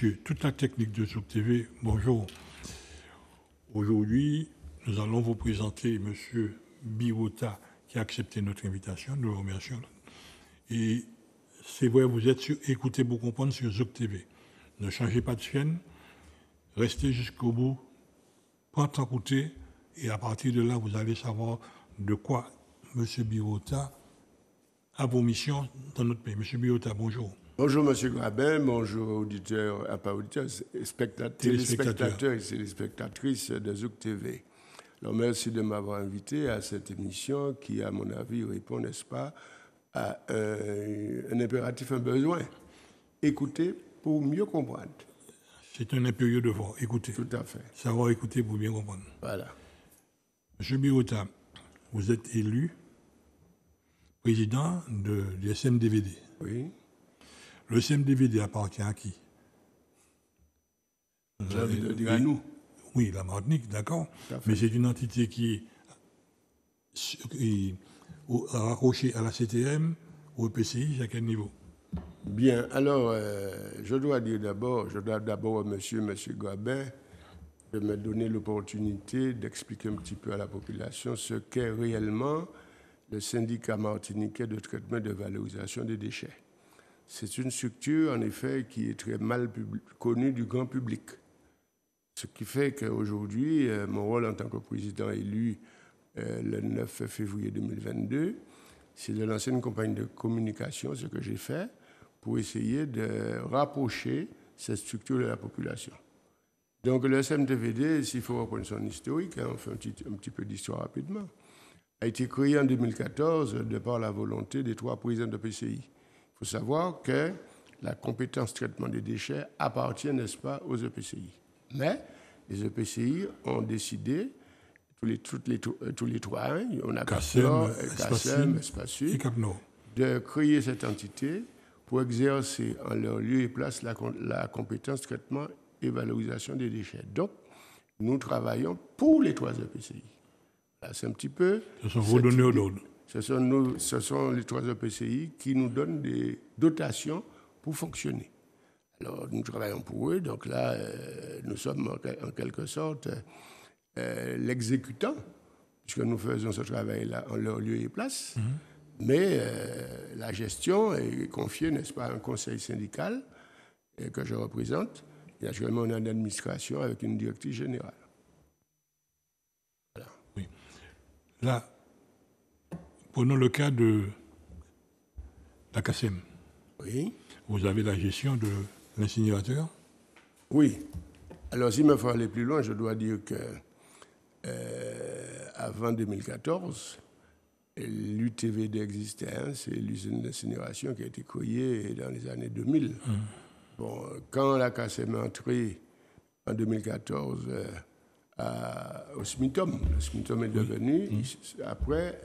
messieurs, toute la technique de Zouk TV, bonjour. Aujourd'hui, nous allons vous présenter M. Birota qui a accepté notre invitation. Nous le remercions. Et c'est vrai, vous êtes sur Écoutez pour comprendre sur Zouk TV. Ne changez pas de chaîne, restez jusqu'au bout, prenez en écouter, et à partir de là, vous allez savoir de quoi M. Birota a vos missions dans notre pays. M. Birota, bonjour. Bonjour M. Grabin, bonjour auditeurs, pas auditeurs, téléspectateurs et téléspectatrices de Zouk TV. Alors merci de m'avoir invité à cette émission qui, à mon avis, répond, n'est-ce pas, à un impératif, un besoin. Écouter pour mieux comprendre. C'est un impérieux devoir, écouter. Tout à fait. Savoir écouter pour bien comprendre. Voilà. M. Birota, vous êtes élu président du SMDVD. Oui. Le SMDVD appartient à qui? J'ai envie de dire à nous. Oui, la Martinique, d'accord. Mais c'est une entité qui est raccrochée à la CTM, au EPCI, à quel niveau? Bien, alors, je dois d'abord à monsieur Grabin de me donner l'opportunité d'expliquer un petit peu à la population ce qu'est réellement le syndicat martiniquais de traitement et de valorisation des déchets. C'est une structure, en effet, qui est très mal connue du grand public. Ce qui fait qu'aujourd'hui, mon rôle en tant que président élu le 9 février 2022, c'est de lancer une campagne de communication, ce que j'ai fait, pour essayer de rapprocher cette structure de la population. Donc le SMDVD, s'il faut reprendre son historique, on fait un petit peu d'histoire rapidement, a été créé en 2014 de par la volonté des 3 présidents de PCI. Il faut savoir que la compétence traitement des déchets appartient, n'est-ce pas, aux EPCI. Mais les EPCI ont décidé, tous les 3, hein, on a CACEM, Espace Sud, de créer cette entité pour exercer en leur lieu et place la compétence traitement et valorisation des déchets. Donc, nous travaillons pour les 3 EPCI. Là, c'est un petit peu... Ce sont vos donneurs d'ordre. Ce sont les 3 EPCI qui nous donnent des dotations pour fonctionner. Alors, nous travaillons pour eux. Donc là, nous sommes en quelque sorte l'exécutant, puisque nous faisons ce travail-là en leur lieu et place. Mais la gestion est confiée, n'est-ce pas, à un conseil syndical que je représente. Et naturellement, on a une administration avec une directrice générale. Voilà. Oui. Là, prenons le cas de la CACEM. Oui. Vous avez la gestion de l'incinérateur? Oui. Alors, s'il me faut aller plus loin, je dois dire que avant 2014, l'UTVD existait, hein, c'est l'usine d'incinération qui a été créée dans les années 2000. Bon, quand la CACEM est entrée en 2014 au SMITOM, le SMITOM est devenu, après,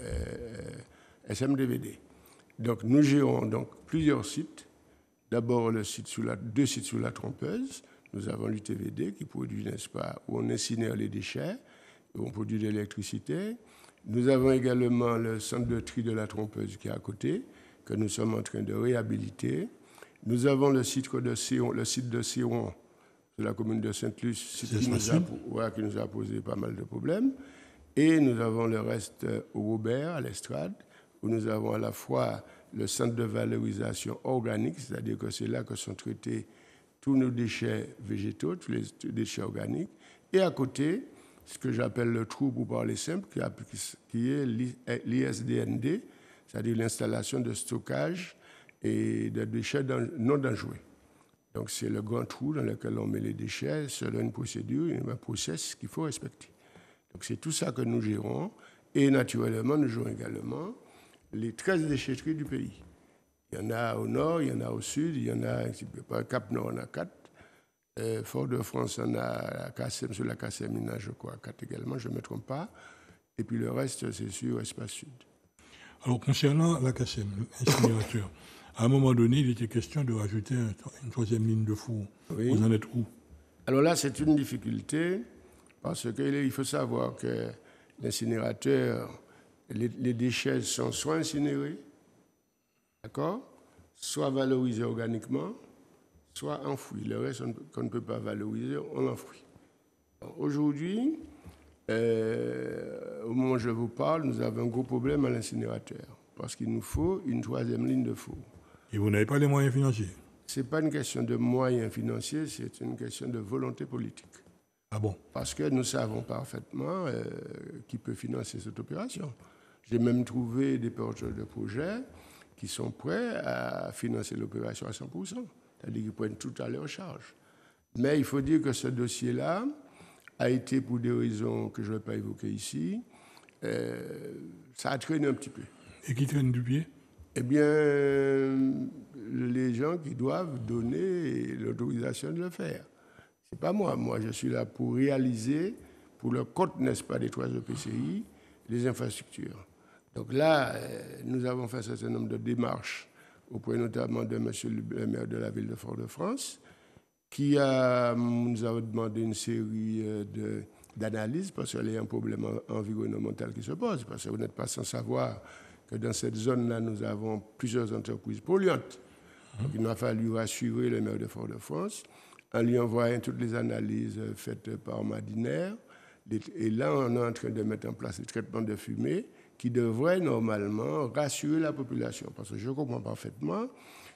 SMDVD. Donc, nous gérons donc plusieurs sites. D'abord, 2 sites sous la trompeuse. Nous avons l'UTVD qui produit, n'est-ce pas, où on incinère les déchets, où on produit de l'électricité. Nous avons également le centre de tri de la trompeuse qui est à côté, que nous sommes en train de réhabiliter. Nous avons le site de Céron, de la commune de Sainte-Luce, qui nous a posé pas mal de problèmes. Et nous avons le reste au Robert, à l'Estrade, où nous avons à la fois le centre de valorisation organique, c'est-à-dire que c'est là que sont traités tous nos déchets végétaux, tous les déchets organiques. Et à côté, ce que j'appelle le trou pour parler simple, qui est l'ISDND, c'est-à-dire l'installation de stockage et de déchets non dangereux. Donc c'est le grand trou dans lequel on met les déchets selon une procédure, un process qu'il faut respecter. Donc c'est tout ça que nous gérons. Et naturellement, nous gérons également les 13 déchetteries du pays. Il y en a au nord, il y en a au sud, il y en a un petit peu par Cap-Nord, on a 4. Fort-de-France, on a la CACEM, sur la CACEM, il y en a, je crois, 4 également, je ne me trompe pas. Et puis le reste, c'est sur Espace Sud. Alors, concernant la CACEM, l'incinérateur, à un moment donné, il était question de rajouter une 3e ligne de four. Oui. Vous en êtes où? Alors là, c'est une difficulté, parce qu'il faut savoir que l'incinérateur, les déchets sont soit incinérés, d'accord, soit valorisés organiquement, soit enfoui. Le reste qu'on ne peut pas valoriser, on l'enfouit. Aujourd'hui, au moment où je vous parle, nous avons un gros problème à l'incinérateur parce qu'il nous faut une 3e ligne de four. Et vous n'avez pas les moyens financiers? Ce n'est pas une question de moyens financiers, c'est une question de volonté politique. Ah bon? Parce que nous savons parfaitement qui peut financer cette opération. J'ai même trouvé des porteurs de projets qui sont prêts à financer l'opération à 100%. C'est-à-dire qu'ils prennent tout à leur charge. Mais il faut dire que ce dossier-là a été, pour des raisons que je ne vais pas évoquer ici, ça a traîné un petit peu. Et qui traîne du pied? Eh bien, les gens qui doivent donner l'autorisation de le faire. Ce n'est pas moi. Moi, je suis là pour réaliser, pour le compte, n'est-ce pas, des 3 EPCI, les infrastructures. Donc là, nous avons fait un certain nombre de démarches auprès notamment de M. le maire de la ville de Fort-de-France, qui nous a demandé une série d'analyses parce qu'il y a un problème environnemental qui se pose. Parce que vous n'êtes pas sans savoir que dans cette zone-là, nous avons plusieurs entreprises polluantes. Donc il a fallu rassurer le maire de Fort-de-France en lui envoyant toutes les analyses faites par Madinaire. Et là, on est en train de mettre en place le traitement de fumée qui devrait normalement rassurer la population. Parce que je comprends parfaitement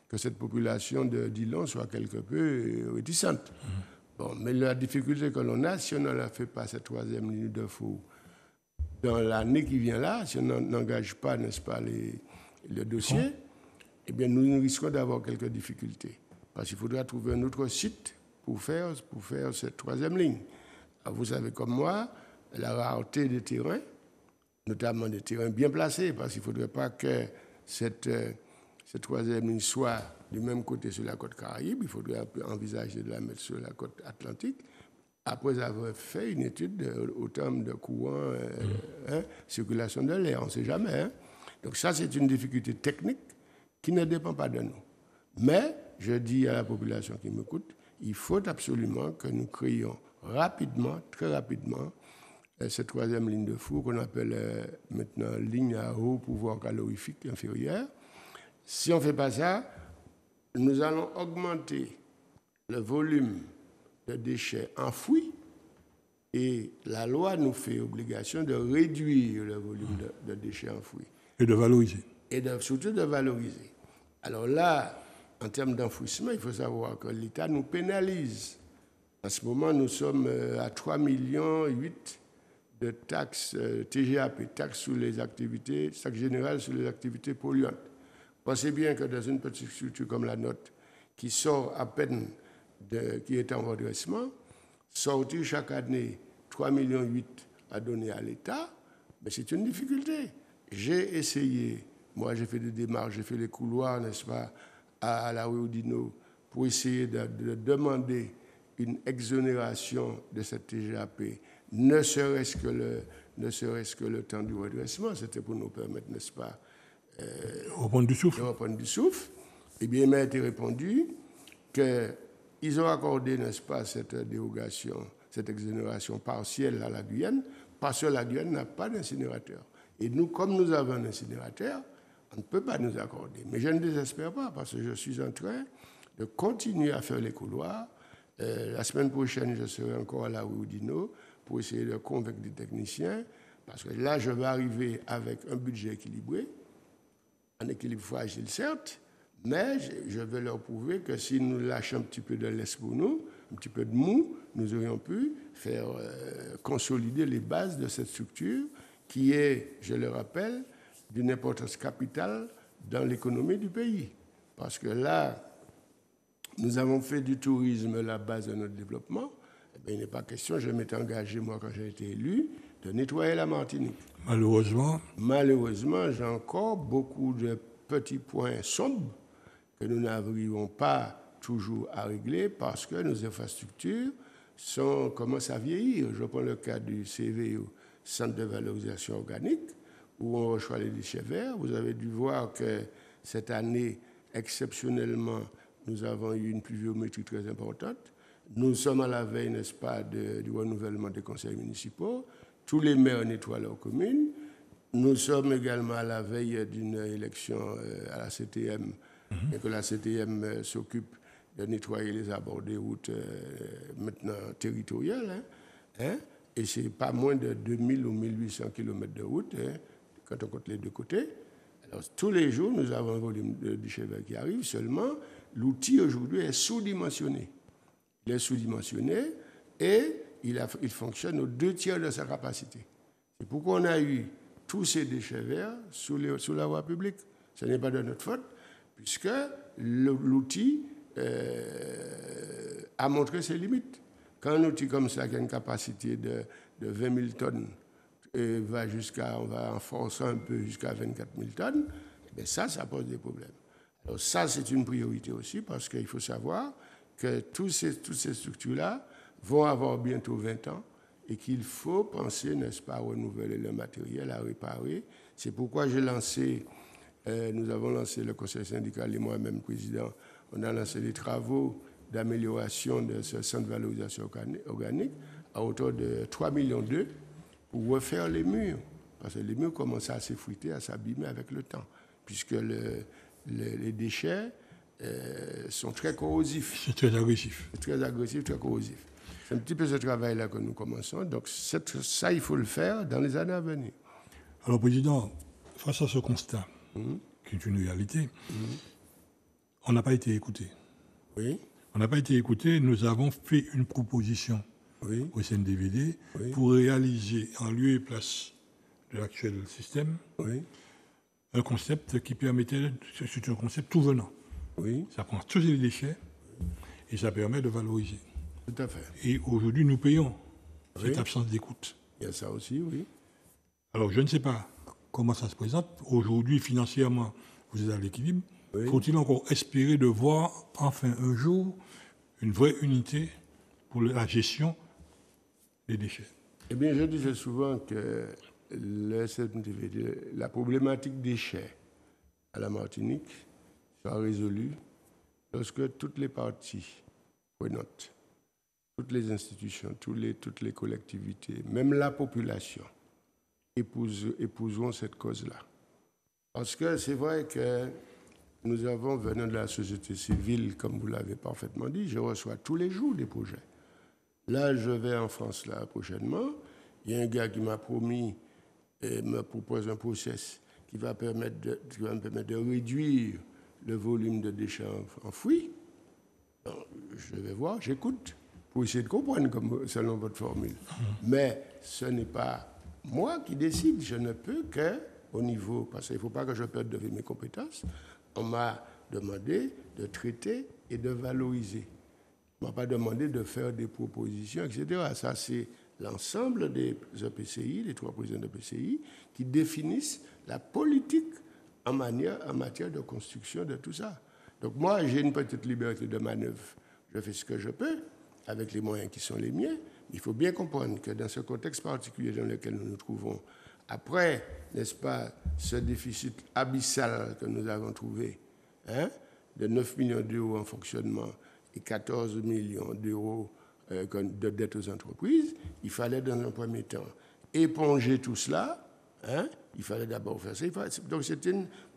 que cette population de Dillon soit quelque peu réticente. Bon, mais la difficulté que l'on a, si on ne fait pas cette 3e ligne de four dans l'année qui vient là, si on n'engage pas, n'est-ce pas, le dossier, eh bien, nous risquons d'avoir quelques difficultés. Parce qu'il faudra trouver un autre site pour faire cette 3e ligne. Alors, vous savez comme moi, la rareté des terrains, notamment des terrains bien placés, parce qu'il ne faudrait pas que cette 3e ligne soit du même côté sur la côte Caraïbe, il faudrait envisager de la mettre sur la côte Atlantique, après avoir fait une étude au terme de courant, circulation de l'air, on ne sait jamais. Hein. Donc ça, c'est une difficulté technique qui ne dépend pas de nous. Mais, je dis à la population qui m'écoute, il faut absolument que nous créions rapidement, très rapidement, cette 3e ligne de four qu'on appelle maintenant ligne à haut pouvoir calorifique inférieur. Si on ne fait pas ça, nous allons augmenter le volume de déchets enfouis et la loi nous fait obligation de réduire le volume de déchets enfouis. Et de valoriser. Et surtout de valoriser. Alors là, en termes d'enfouissement, il faut savoir que l'État nous pénalise. En ce moment, nous sommes à 3,8 millions de taxes TGAP, taxes sur les activités, taxes générales sur les activités polluantes. Pensez bien que dans une petite structure comme la nôtre, qui sort à peine, qui est en redressement, sortir chaque année 3,8 millions à donner à l'État, mais c'est une difficulté. J'ai essayé, moi j'ai fait des démarches, j'ai fait les couloirs, n'est-ce pas, à la rue Oudinot, pour essayer de demander une exonération de cette TGAP, ne serait-ce que le temps du redressement, c'était pour nous permettre, n'est-ce pas, reprendre du souffle. De reprendre du souffle. Eh bien, il m'a été répondu qu'ils ont accordé, n'est-ce pas, cette dérogation, cette exonération partielle à la Guyane, parce que la Guyane n'a pas d'incinérateur. Et nous, comme nous avons un incinérateur, on ne peut pas nous accorder. Mais je ne désespère pas, parce que je suis en train de continuer à faire les couloirs. La semaine prochaine, je serai encore à la rue Oudinot pour essayer de convaincre des techniciens, parce que là, je vais arriver avec un budget équilibré, un équilibre fragile, certes, mais je vais leur prouver que si nous lâchons un petit peu de laisse pour nous, un petit peu de mou, nous aurions pu faire consolider les bases de cette structure qui est, je le rappelle, d'une importance capitale dans l'économie du pays. Parce que là, nous avons fait du tourisme la base de notre développement. Eh bien, il n'est pas question, je m'étais engagé, moi, quand j'ai été élu, de nettoyer la Martinique. Malheureusement, j'ai encore beaucoup de petits points sombres que nous n'arrivons pas toujours à régler parce que nos infrastructures commencent à vieillir. Je prends le cas du CVO, Centre de valorisation organique, où on reçoit les déchets verts. Vous avez dû voir que cette année, exceptionnellement, nous avons eu une pluviométrie très importante. Nous sommes à la veille, n'est-ce pas, du renouvellement des conseils municipaux. Tous les maires nettoient leurs communes. Nous sommes également à la veille d'une élection à la CTM, et que la CTM s'occupe de nettoyer les abords des routes maintenant territoriales. Et ce n'est pas moins de 2000 ou 1800 km de route quand on compte les deux côtés. Alors, tous les jours, nous avons un volume de déchets verts qui arrive. Seulement, l'outil aujourd'hui est sous-dimensionné. Il est sous-dimensionné et il fonctionne aux 2/3 de sa capacité. C'est pourquoi on a eu tous ces déchets verts sous la voie publique. Ce n'est pas de notre faute, puisque l'outil a montré ses limites. Quand un outil comme ça, qui a une capacité de 20 000 tonnes, et on va en forçant un peu jusqu'à 24 000 tonnes, bien ça pose des problèmes. Alors ça, c'est une priorité aussi, parce qu'il faut savoir que toutes ces structures-là vont avoir bientôt 20 ans et qu'il faut penser, n'est-ce pas, à renouveler le matériel, à réparer. C'est pourquoi nous avons lancé le conseil syndical et moi-même président, on a lancé des travaux d'amélioration de ce centre de valorisation organique à hauteur de 3,2 millions pour refaire les murs. Parce que les murs commencent à s'effriter, à s'abîmer avec le temps, puisque les déchets sont très corrosifs. C'est très agressif. C'est très agressif, très corrosif. C'est un petit peu ce travail-là que nous commençons. Donc ça, il faut le faire dans les années à venir. Alors, Président, face à ce constat, qui est une réalité, on n'a pas été écouté. Oui. On n'a pas été écouté. Nous avons fait une proposition au CNDVD pour réaliser, en lieu et place de l'actuel système, un concept qui permettait, c'est un concept tout venant. Oui. Ça prend tous les déchets et ça permet de valoriser. Tout à fait. Et aujourd'hui, nous payons cette absence d'écoute. Il y a ça aussi, oui. Alors, je ne sais pas comment ça se présente. Aujourd'hui, financièrement, vous êtes à l'équilibre. Oui. Faut-il encore espérer de voir, enfin, un jour, une vraie unité pour la gestion des déchets? Eh bien, je disais souvent que la problématique déchets à la Martinique sera résolue lorsque toutes les parties prenantes, toutes les institutions, toutes les collectivités, même la population, épouseront cette cause-là. Parce que c'est vrai que nous avons, venant de la société civile, comme vous l'avez parfaitement dit, je reçois tous les jours des projets. Là, je vais en France là, prochainement. Il y a un gars qui m'a promis et me propose un process qui va me permettre de réduire le volume de déchets enfouis. Je vais voir, j'écoute, pour essayer de comprendre selon votre formule. Mais ce n'est pas moi qui décide. Je ne peux qu'au niveau, parce qu'il ne faut pas que je perde de vue mes compétences, on m'a demandé de traiter et de valoriser. On ne m'a pas demandé de faire des propositions, etc. Ça, c'est l'ensemble des EPCI, les 3 présidents d'EPCI, qui définissent la politique en matière de construction de tout ça. Donc moi, j'ai une petite liberté de manœuvre. Je fais ce que je peux, avec les moyens qui sont les miens. Il faut bien comprendre que dans ce contexte particulier dans lequel nous nous trouvons, après, n'est-ce pas, ce déficit abyssal que nous avons trouvé, de 9 millions d'euros en fonctionnement et 14 millions d'euros de dettes aux entreprises, il fallait dans un premier temps éponger tout cela. Il fallait d'abord faire ça. Donc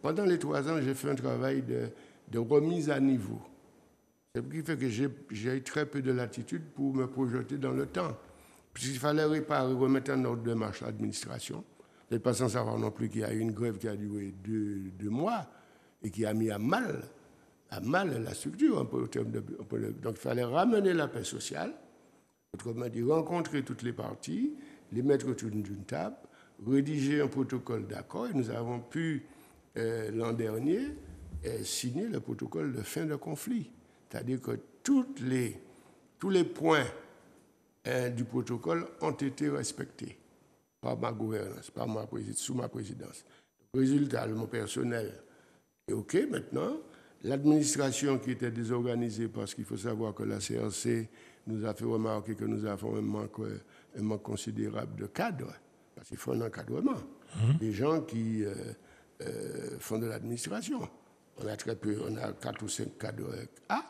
pendant les 3 ans, j'ai fait un travail de remise à niveau. Ce qui fait que j'ai eu très peu de latitude pour me projeter dans le temps. Puisqu'il fallait réparer, remettre en ordre de marche l'administration. Vous n'êtes pas sans savoir non plus qu'il y a eu une grève qui a duré 2 mois et qui a mis à mal la structure. Donc il fallait ramener la paix sociale, autrement dit rencontrer toutes les parties, les mettre autour d'une table, rédiger un protocole d'accord. Et nous avons pu, l'an dernier, signer le protocole de fin de conflit. C'est-à-dire que tous les points du protocole ont été respectés par ma gouvernance, sous ma présidence. Résultat, mon personnel est OK maintenant. L'administration qui était désorganisée, parce qu'il faut savoir que la CRC nous a fait remarquer que nous avons un manque considérable de cadres, parce qu'il faut un encadrement. Des gens qui font de l'administration. On a très peu, on a 4 ou 5 cadres A.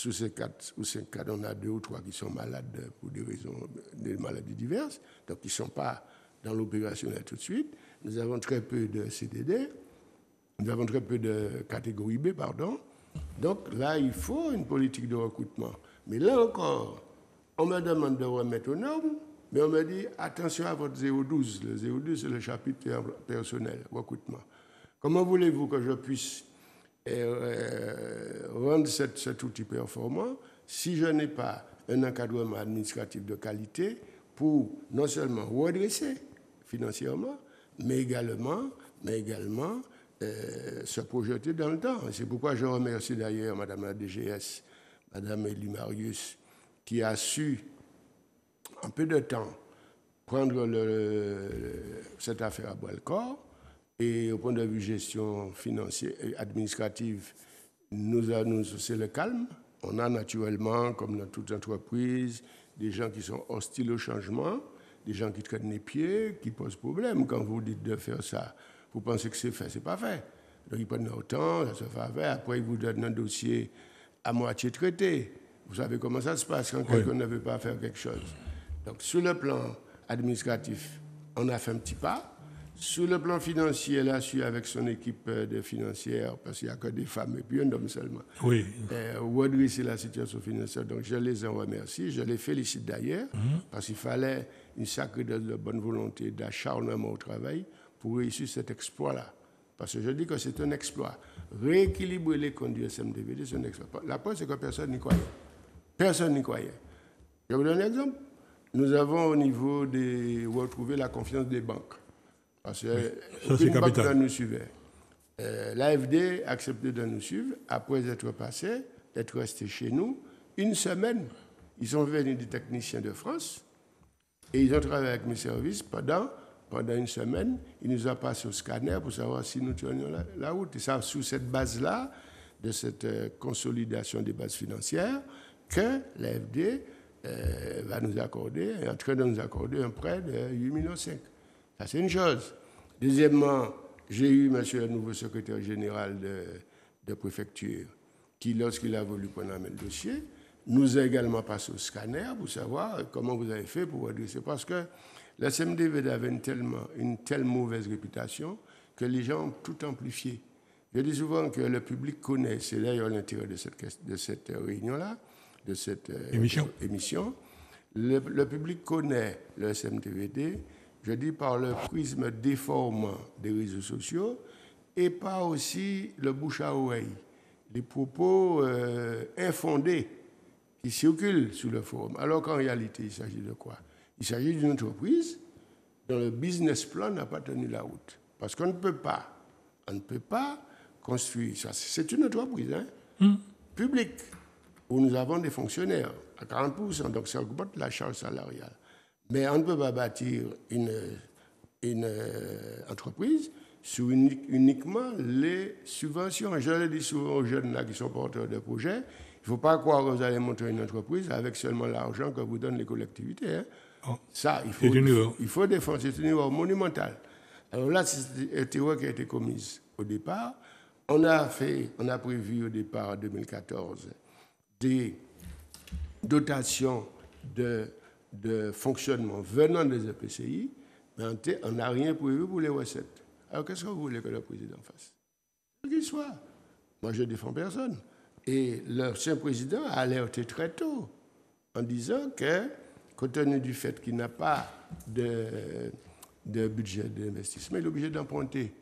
Sous ces 4 ou 5 cadres, on a 2 ou 3 qui sont malades pour des maladies diverses, donc qui ne sont pas dans l'opérationnel tout de suite. Nous avons très peu de CDD, nous avons très peu de catégorie B, pardon. Donc là, il faut une politique de recrutement. Mais là encore, on me demande de remettre aux normes, mais on me dit attention à votre 012. Le 012, c'est le chapitre personnel, recrutement. Comment voulez-vous que je puisse rendre cet outil performant si je n'ai pas un encadrement administratif de qualité pour non seulement redresser financièrement, mais également se projeter dans le temps. C'est pourquoi je remercie d'ailleurs Madame la DGS, Madame Elie Marius, qui a su, en peu de temps, prendre cette affaire à bras-le-corps. Et au point de vue gestion financière et administrative, c'est le calme. On a naturellement, comme dans toute entreprise, des gens qui sont hostiles au changement, des gens qui traînent les pieds, qui posent problème. Quand vous dites de faire ça, vous pensez que c'est fait, c'est pas fait. Donc ils prennent leur temps, ça se fait faire. Après, ils vous donnent un dossier à moitié traité. Vous savez comment ça se passe quand quelqu'un ne veut pas faire quelque chose. Donc sur le plan administratif, on a fait un petit pas. Sur le plan financier, elle a su avec son équipe de financières, parce qu'il n'y a que des femmes et puis un homme seulement, redresser la situation financière. Donc je les en remercie, je les félicite d'ailleurs, parce qu'il fallait une sacrée dose de bonne volonté, d'acharnement au travail pour réussir cet exploit-là. Parce que je dis que c'est un exploit. Rééquilibrer les comptes du SMDVD, c'est un exploit. La preuve, c'est que personne n'y croyait. Personne n'y croyait. Je vous donne un exemple. Nous avons au niveau retrouvé la confiance des banques. Parce qu'aucune banque ne nous suivait. L'AFD a accepté de nous suivre après être passé, d'être resté chez nous. Une semaine, ils sont venus des techniciens de France et ils ont travaillé avec mes services pendant une semaine. Ils nous ont passé au scanner pour savoir si nous tenions la route. Et c'est sous cette base-là, de cette consolidation des bases financières, que l'AFD va nous accorder, est en train de nous accorder un prêt de 8,5 millions. Ça, c'est une chose. Deuxièmement, j'ai eu monsieur le nouveau secrétaire général de préfecture qui, lorsqu'il a voulu prendre le dossier, nous a également passé au scanner pour savoir comment vous avez fait pour redresser. Parce que la SMDVD avait une telle mauvaise réputation que les gens ont tout amplifié. Je dis souvent que le public connaît, c'est d'ailleurs l'intérêt de cette réunion-là, de cette émission. Le public connaît le SMDVD, je dis par le prisme déformant des réseaux sociaux et par aussi le bouche à oreille, les propos infondés qui circulent sur le forum. Alors qu'en réalité, il s'agit de quoi? Il s'agit d'une entreprise dont le business plan n'a pas tenu la route. Parce qu'on ne peut pas construire ça. C'est une entreprise publique où nous avons des fonctionnaires à 40%, donc ça augmente la charge salariale. Mais on ne peut pas bâtir une entreprise sur uniquement les subventions. Je le dis souvent aux jeunes là qui sont porteurs de projets, il ne faut pas croire que vous allez monter une entreprise avec seulement l'argent que vous donnent les collectivités. Hein. Oh, ça, il faut défendre. C'est une erreur monumentale. Alors là, c'est une erreur qui a été commise au départ. On a prévu au départ, en 2014, des dotations de fonctionnement venant des EPCI, mais on n'a rien prévu pour les recettes. Alors, qu'est-ce que vous voulez que le président fasse? Qu'il soit. Moi, je ne défends personne. Et l'ancien président a alerté très tôt en disant que, compte tenu du fait qu'il n'a pas de budget d'investissement, il est obligé d'emprunter.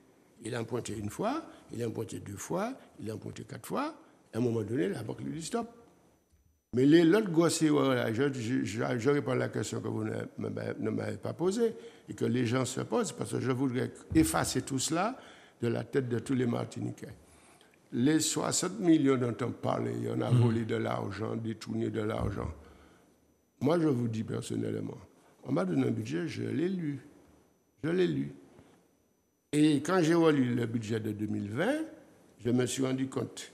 Il a emprunté une fois, il a emprunté 2 fois, il a emprunté 4 fois. À un moment donné, la banque lui dit stop. Mais l'autre grossier, voilà, je réponds à la question que vous ne m'avez pas posée et que les gens se posent parce que je voudrais effacer tout cela de la tête de tous les Martiniquais. Les 60 millions dont on parlait, il y en a volé de l'argent, détourné de l'argent. Moi, je vous dis personnellement, on m'a donné un budget, je l'ai lu. Je l'ai lu. Et quand j'ai relu le budget de 2020, je me suis rendu compte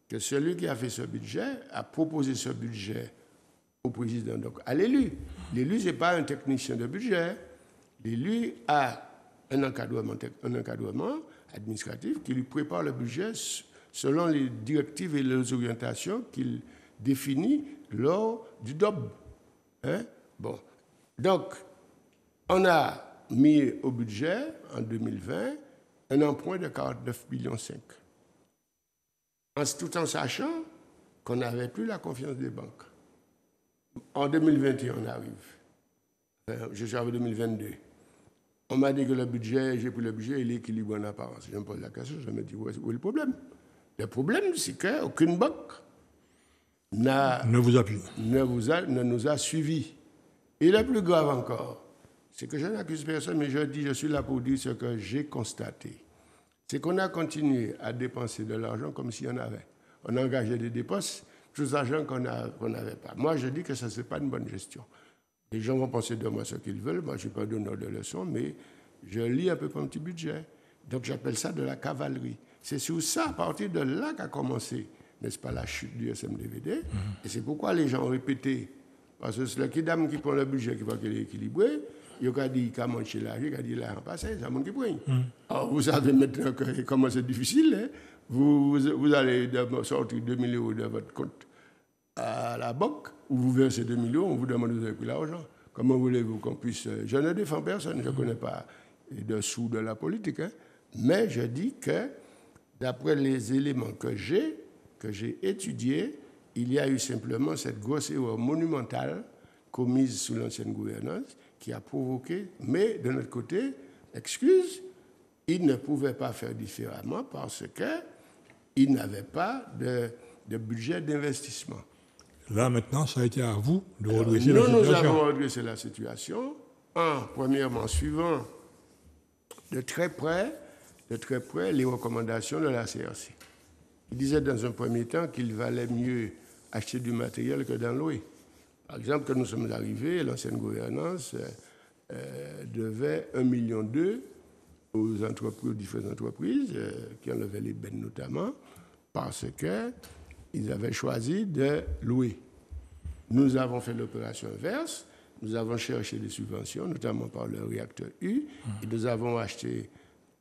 que celui qui a fait ce budget a proposé ce budget au président, donc à l'élu. L'élu, ce n'est pas un technicien de budget. L'élu a un encadrement administratif qui lui prépare le budget selon les directives et les orientations qu'il définit lors du DOB. Hein? Bon. Donc, on a mis au budget, en 2020, un emprunt de 49,5 millions. tout en sachant qu'on n'avait plus la confiance des banques. En 2021, on arrive. Je suis arrivé en 2022. On m'a dit que le budget, j'ai pris le budget, il est équilibré en apparence. Je me pose la question, je me dis, où est le problème? Le problème, c'est qu'aucune banque ne nous a suivis. Et le plus grave encore, c'est que je n'accuse personne, mais je suis là pour dire ce que j'ai constaté. C'est qu'on a continué à dépenser de l'argent comme s'il y en avait. On a engagé des dépenses, tout l'argent qu'on n'avait pas. Moi, je dis que ça, ce n'est pas une bonne gestion. Les gens vont penser de moi ce qu'ils veulent. Moi, je n'ai pas donneur de leçons, mais je lis un peu mon petit budget. Donc, j'appelle ça de la cavalerie. C'est sur ça, à partir de là qu'a commencé, n'est-ce pas, la chute du SMDVD. Et c'est pourquoi les gens ont répété. Parce que c'est le kidam qui prend le budget, qui voit qu'il est équilibré, il a dit qu'il a mangé l'argent, il a dit l'argent passé, c'est le monde qui prend. Alors, vous savez maintenant comment c'est difficile. Hein? Vous allez sortir 2 000 euros de votre compte à la banque, où vous versez 2 millions, on vous demande où vous avez pris l'argent. Comment voulez-vous qu'on puisse... Je ne défends personne, je ne connais pas les dessous de la politique, hein, mais je dis que, d'après les éléments que j'ai étudiés, il y a eu simplement cette grosse erreur monumentale commise sous l'ancienne gouvernance qui a provoqué, mais de notre côté, excuse, ils ne pouvaient pas faire différemment parce qu'ils n'avaient pas de budget d'investissement. Là, maintenant, ça a été à vous de redresser la situation. Nous avons redressé la situation premièrement, suivant de très près les recommandations de la CRC. Il disait dans un premier temps qu'il valait mieux acheter du matériel que d'en louer. Par exemple, quand nous sommes arrivés, l'ancienne gouvernance devait 1,2 million aux différentes entreprises qui enlevaient les bennes notamment, parce qu'ils avaient choisi de louer. Nous avons fait l'opération inverse. Nous avons cherché des subventions, notamment par le réacteur U, et nous avons acheté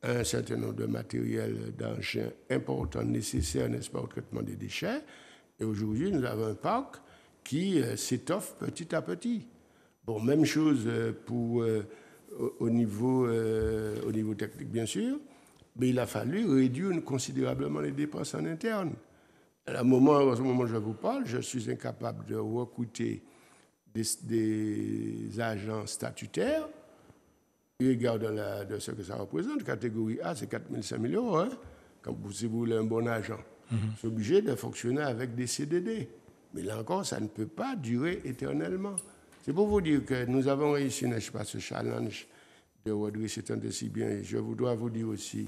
un certain nombre de matériel d'engins importants nécessaires, n'est-ce pas, au traitement des déchets. Et aujourd'hui, nous avons un parc qui s'étoffe petit à petit. Bon, même chose pour, au niveau technique, bien sûr, mais il a fallu réduire considérablement les dépenses en interne. À ce moment où je vous parle, je suis incapable de recruter des agents statutaires, au regard de ce que ça représente. Catégorie A, c'est 4 000, 5 000 euros. Hein, si vous voulez un bon agent. C'est obligé de fonctionner avec des CDD. Mais là encore, ça ne peut pas durer éternellement. C'est pour vous dire que nous avons réussi, n'est-ce pas, ce challenge de redresser tant de si bien. Et je dois vous dire aussi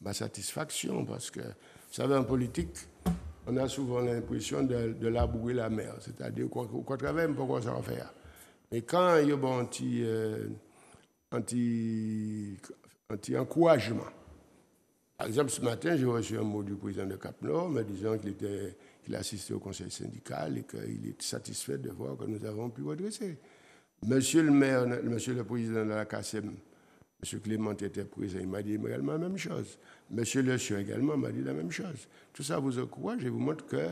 ma satisfaction, parce que, vous savez, en politique, on a souvent l'impression de labourer la mer, c'est-à-dire qu'on travaille un peu quoi ça va faire. Mais quand il y a un anti-encouragement, par exemple, ce matin, j'ai reçu un mot du président de Cap-Nord me disant qu'il assistait au conseil syndical et qu'il est satisfait de voir que nous avons pu redresser. Monsieur le maire, monsieur le président de la CACEM, monsieur Clément était présent, il m'a dit également la même chose. Monsieur Le Sieur également m'a dit la même chose. Tout ça vous encourage et vous montre que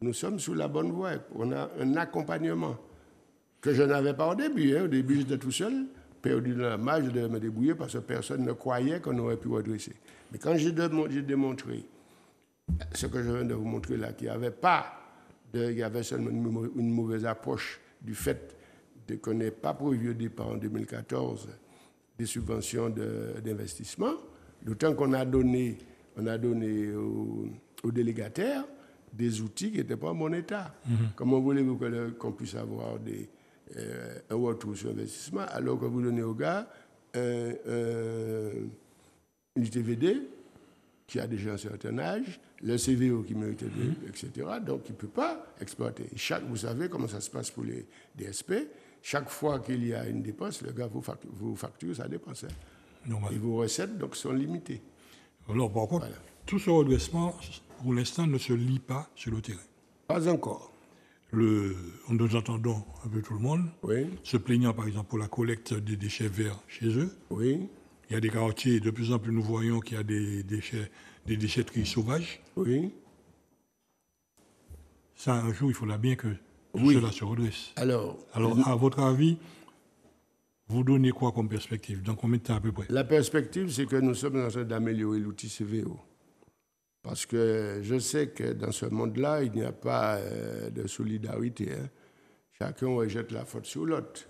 nous sommes sur la bonne voie. On a un accompagnement que je n'avais pas au début. Au début, j'étais tout seul, perdu dans la marge, je devais me débrouiller parce que personne ne croyait qu'on aurait pu redresser. Mais quand j'ai démontré ce que je viens de vous montrer là, qu'il y avait seulement une mauvaise approche du fait qu'on n'ait pas prévu au départ en 2014 des subventions d'investissement, d'autant qu'on a donné aux délégataires des outils qui n'étaient pas en bon état. Comment voulez-vous qu'on puisse avoir un retour sur investissement alors que vous donnez aux gars une ITVD qui a déjà un certain âge, le CVO qui mérite, etc. Donc, il ne peut pas exploiter. Vous savez comment ça se passe pour les DSP. Chaque fois qu'il y a une dépense, le gars vous facture sa dépense. Et vos recettes, donc, sont limitées. Alors, par contre, tout ce redressement, pour l'instant, ne se lit pas sur le terrain. Pas encore. Nous entendons un peu tout le monde se plaignant, par exemple, pour la collecte des déchets verts chez eux. Oui. Il y a des quartiers, de plus en plus, nous voyons qu'il y a des déchetteries sauvages. Oui. Ça, un jour, il faudra bien que tout cela se redresse. Alors, à votre avis, vous donnez quoi comme perspective? Dans combien de temps à peu près? La perspective, c'est que nous sommes en train d'améliorer l'outil CVO. Parce que je sais que dans ce monde-là, il n'y a pas de solidarité. Hein. Chacun rejette la faute sur l'autre.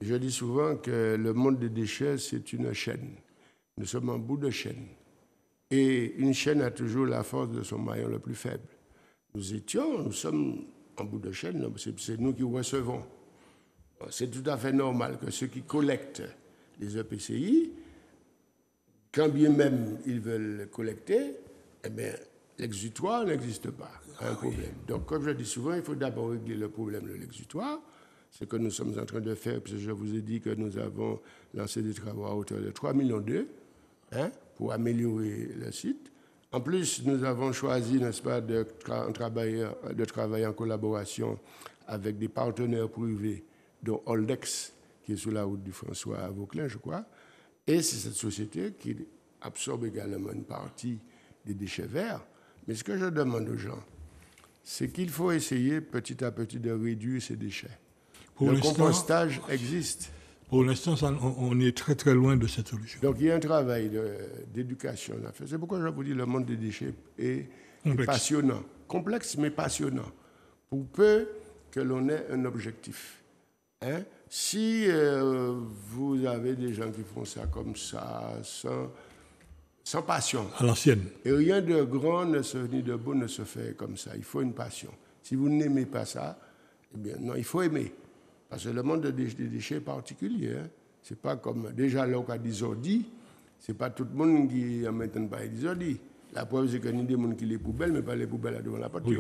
Je dis souvent que le monde des déchets, c'est une chaîne. Nous sommes en bout de chaîne. Et une chaîne a toujours la force de son maillon le plus faible. Nous sommes en bout de chaîne, c'est nous qui recevons. C'est tout à fait normal que ceux qui collectent les EPCI, quand bien même ils veulent collecter, eh bien, l'exutoire n'existe pas. Un problème. Donc, comme je dis souvent, il faut d'abord régler le problème de l'exutoire. Ce que nous sommes en train de faire, puisque je vous ai dit que nous avons lancé des travaux à hauteur de 3,2 millions pour améliorer le site. En plus, nous avons choisi, n'est-ce pas, de travailler en collaboration avec des partenaires privés, dont Holdex, qui est sur la route du François à Vauclin, je crois. Et c'est cette société qui absorbe également une partie des déchets verts. Mais ce que je demande aux gens, c'est qu'il faut essayer petit à petit de réduire ces déchets. Le compostage existe. Pour l'instant, on est très très loin de cette solution. Donc il y a un travail d'éducation à faire. C'est pourquoi je vous dis le monde des déchets est passionnant. Complexe mais passionnant. Pour peu que l'on ait un objectif. Hein? Si vous avez des gens qui font ça comme ça, sans passion. À l'ancienne. Et rien de grand ni de beau ne se fait comme ça. Il faut une passion. Si vous n'aimez pas ça, eh bien non, il faut aimer. Parce que le monde des déchets est particulier. Hein. C'est pas comme déjà là où a des ordis, c'est pas tout le monde qui en maintenant pas des ordis. La preuve c'est qu'il y a des gens qui les poubelles, mais pas les poubelles devant la porte. Oui.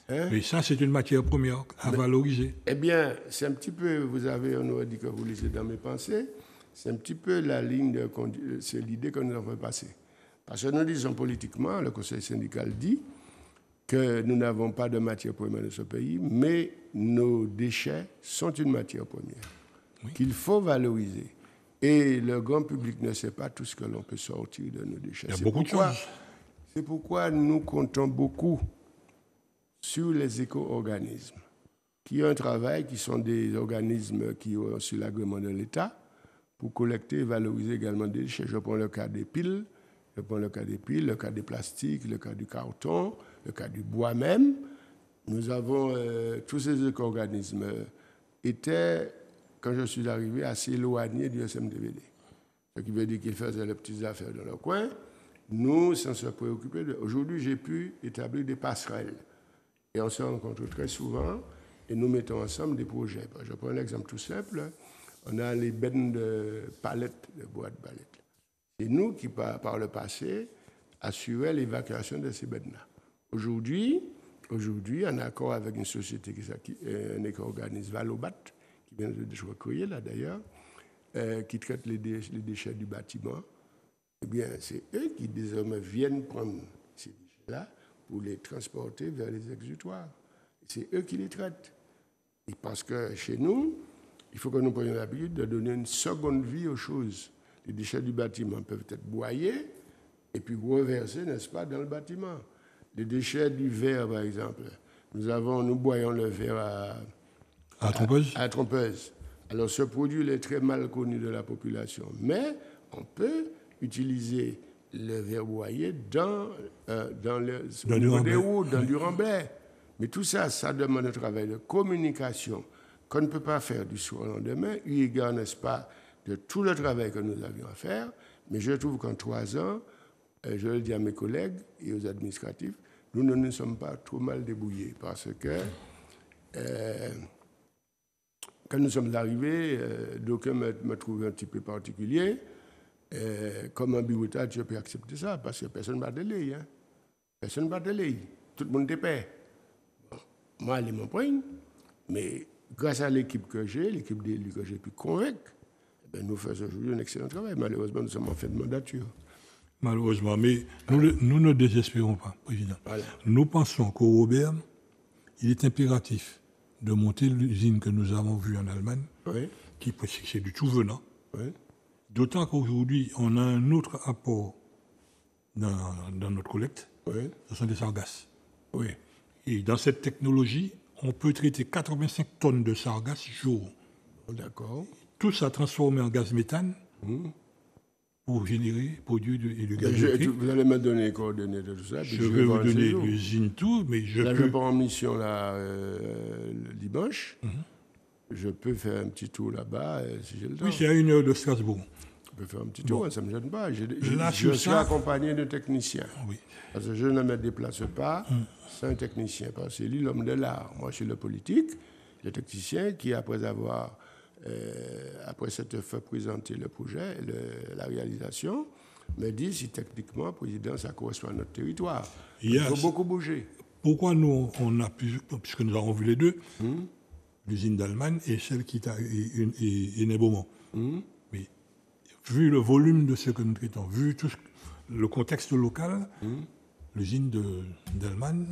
Hein? Mais ça, c'est une matière première à valoriser. Eh bien, c'est un petit peu, on aurait dit que vous lisez dans mes pensées, c'est un petit peu la ligne, c'est l'idée que nous avons passer. Parce que nous disons politiquement, le Conseil syndical dit que nous n'avons pas de matière première dans ce pays, mais nos déchets sont une matière première qu'il faut valoriser. Et le grand public ne sait pas tout ce que l'on peut sortir de nos déchets. Il y a beaucoup de choses. C'est pourquoi nous comptons beaucoup sur les éco-organismes, qui ont un travail, qui sont des organismes qui ont reçu l'agrément de l'État pour collecter et valoriser également des déchets. Je prends le cas des piles, le cas des plastiques, le cas du carton, le cas du bois même. Nous avons, tous ces éco-organismes étaient, quand je suis arrivé, assez éloignés du SMDVD. Ce qui veut dire qu'ils faisaient les petites affaires dans leur coin. Nous, sans se préoccuper Aujourd'hui, j'ai pu établir des passerelles. Et on se rencontre très souvent et nous mettons ensemble des projets. Je prends un exemple tout simple. On a les bennes de palettes, de bois de palettes. C'est nous qui, par le passé, assuraient l'évacuation de ces bennes-là. Aujourd'hui, en accord avec une société un éco-organisme Valobat, qui vient de se recréer là d'ailleurs, qui traite les déchets du bâtiment, eh bien, c'est eux qui désormais viennent prendre ces déchets-là pour les transporter vers les exutoires. C'est eux qui les traitent. Et parce que chez nous, il faut que nous prenions l'habitude de donner une seconde vie aux choses. Les déchets du bâtiment peuvent être broyés et puis reversés, n'est-ce pas, dans le bâtiment. Les déchets du verre, par exemple. Nous broyons le verre à trompeuse. Alors, ce produit est très mal connu de la population. Mais on peut utiliser le verre broyé dans du remblai. Mais tout ça, ça demande un travail de communication qu'on ne peut pas faire du jour au lendemain, eu égard, n'est-ce pas, de tout le travail que nous avions à faire. Mais je trouve qu'en 3 ans, je le dis à mes collègues et aux administratifs, nous ne nous sommes pas trop mal débrouillés parce que quand nous sommes arrivés, d'aucuns me trouvaient un petit peu particulier. Comme un Biwota, tu peux accepter ça parce que personne ne bat de l'œil. Hein? Personne ne bat de l'œil. Tout le monde est paix. Bon, moi, je m'en prends, mais grâce à l'équipe que j'ai, l'équipe d'élus que j'ai pu convaincre, nous faisons aujourd'hui un excellent travail. Malheureusement, nous sommes en fin de mandature. Malheureusement, mais nous ne désespérons pas, Président. Voilà. Nous pensons qu'au Robert, il est impératif de monter l'usine que nous avons vue en Allemagne, qui c'est du tout venant. Oui. D'autant qu'aujourd'hui, on a un autre apport dans notre collecte, ce sont des sargasses. Oui. Et dans cette technologie, on peut traiter 85 tonnes de sargasses jour. D'accord. Tout ça transformé en gaz méthane pour générer, produire et le gaz. Vous allez me donner les coordonnées de tout ça. Je vais vous donner l'usine, tout, mais je pars en mission là, le dimanche. Je peux faire un petit tour là-bas si j'ai le temps. Oui, c'est à 1 heure de Strasbourg. Je peux faire un petit tour, ça ne me gêne pas. Là, je suis accompagné de techniciens. Oui. Parce que je ne me déplace pas sans un technicien. Parce que c'est lui l'homme de l'art. Moi, je suis le politique, le technicien qui, après cette fois présenté le projet, la réalisation, me dit si techniquement, président, ça correspond à notre territoire. Il faut beaucoup bouger. Pourquoi nous, on a pu, puisque nous avons vu les deux, l'usine d'Allemagne et celle qui est Beaumont. Mais vu le volume de ce que nous traitons, vu tout le contexte local, l'usine d'Allemagne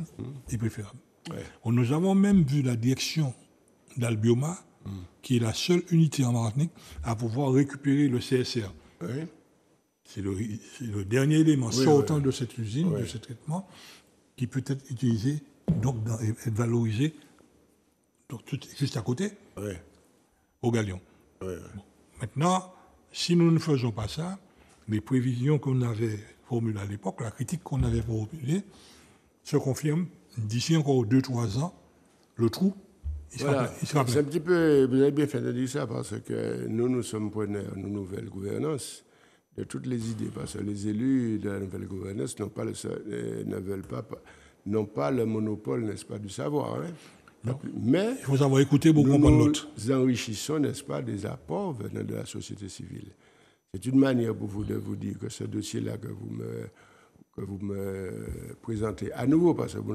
est préférable. Ouais. Nous avons même vu la direction d'Albioma, qui est la seule unité en Martinique à pouvoir récupérer le CSR. Ouais. C'est le dernier élément sortant de cette usine, de ce traitement, qui peut être utilisé, donc être valorisé donc, juste à côté, au Galion. Bon. Maintenant, si nous ne faisons pas ça, les prévisions qu'on avait formulées à l'époque, la critique qu'on avait formulée, se confirme d'ici encore 2-3 ans, le trou, il sera plein. C'est un petit peu, vous avez bien fait de dire ça, parce que nous sommes preneurs de nouvelle gouvernance de toutes les idées, parce que les élus de la nouvelle gouvernance n'ont pas le monopole, n'est-ce pas, du savoir. Hein. Mais il faut savoir écouter beaucoup comprendre l'autre. Nous enrichissons, n'est-ce pas, des apports venant de la société civile. C'est une manière pour vous de vous dire que ce dossier-là que vous me présentez à nouveau, parce que vous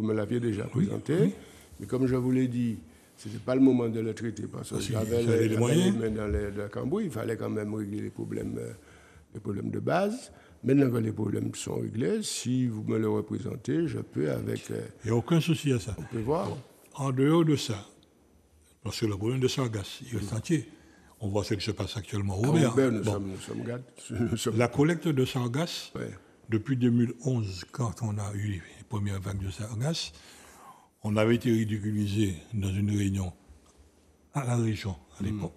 me l'aviez déjà présenté, mais comme je vous l'ai dit, ce n'était pas le moment de le traiter, parce que j'avais les mains dans le cambouis, il fallait quand même régler les problèmes de base. Maintenant que les problèmes sont réglés, si vous me le représentez, je peux avec... Il n'y a aucun souci à ça. On peut voir. En dehors de ça, parce que le problème de Sargasses, il reste entier. On voit ce qui se passe actuellement au Robert. Nous sommes la collecte de Sargasses, depuis 2011, quand on a eu les premières vagues de Sargasses, on avait été ridiculisé dans une réunion à la région à l'époque.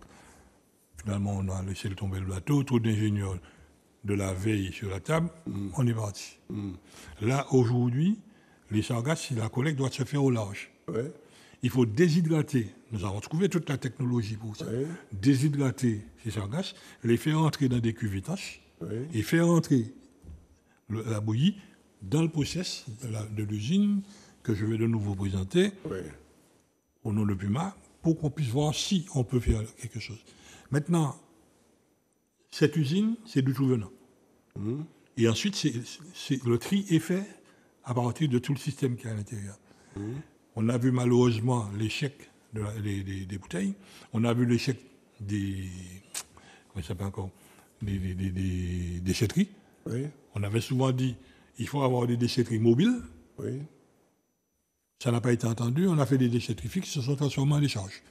Finalement, on a laissé tomber le bateau, trop d'ingénieurs de la veille sur la table, on est parti. Là, aujourd'hui, les sargasses, la collecte doit se faire au large. Ouais. Il faut déshydrater. Nous avons trouvé toute la technologie pour ça. Ouais. Déshydrater ces sargasses, les faire entrer dans des cuves étanches et faire entrer la bouillie dans le process de l'usine que je vais de nouveau présenter au nom de Puma pour qu'on puisse voir si on peut faire quelque chose. Maintenant, cette usine, c'est du tout venant. Et ensuite, le tri est fait à partir de tout le système qui est à l'intérieur. On a vu malheureusement l'échec des bouteilles. On a vu l'échec des déchetteries. Oui. On avait souvent dit il faut avoir des déchetteries mobiles. Oui. Ça n'a pas été entendu. On a fait des déchetteries fixes qui se sont transformées en décharges.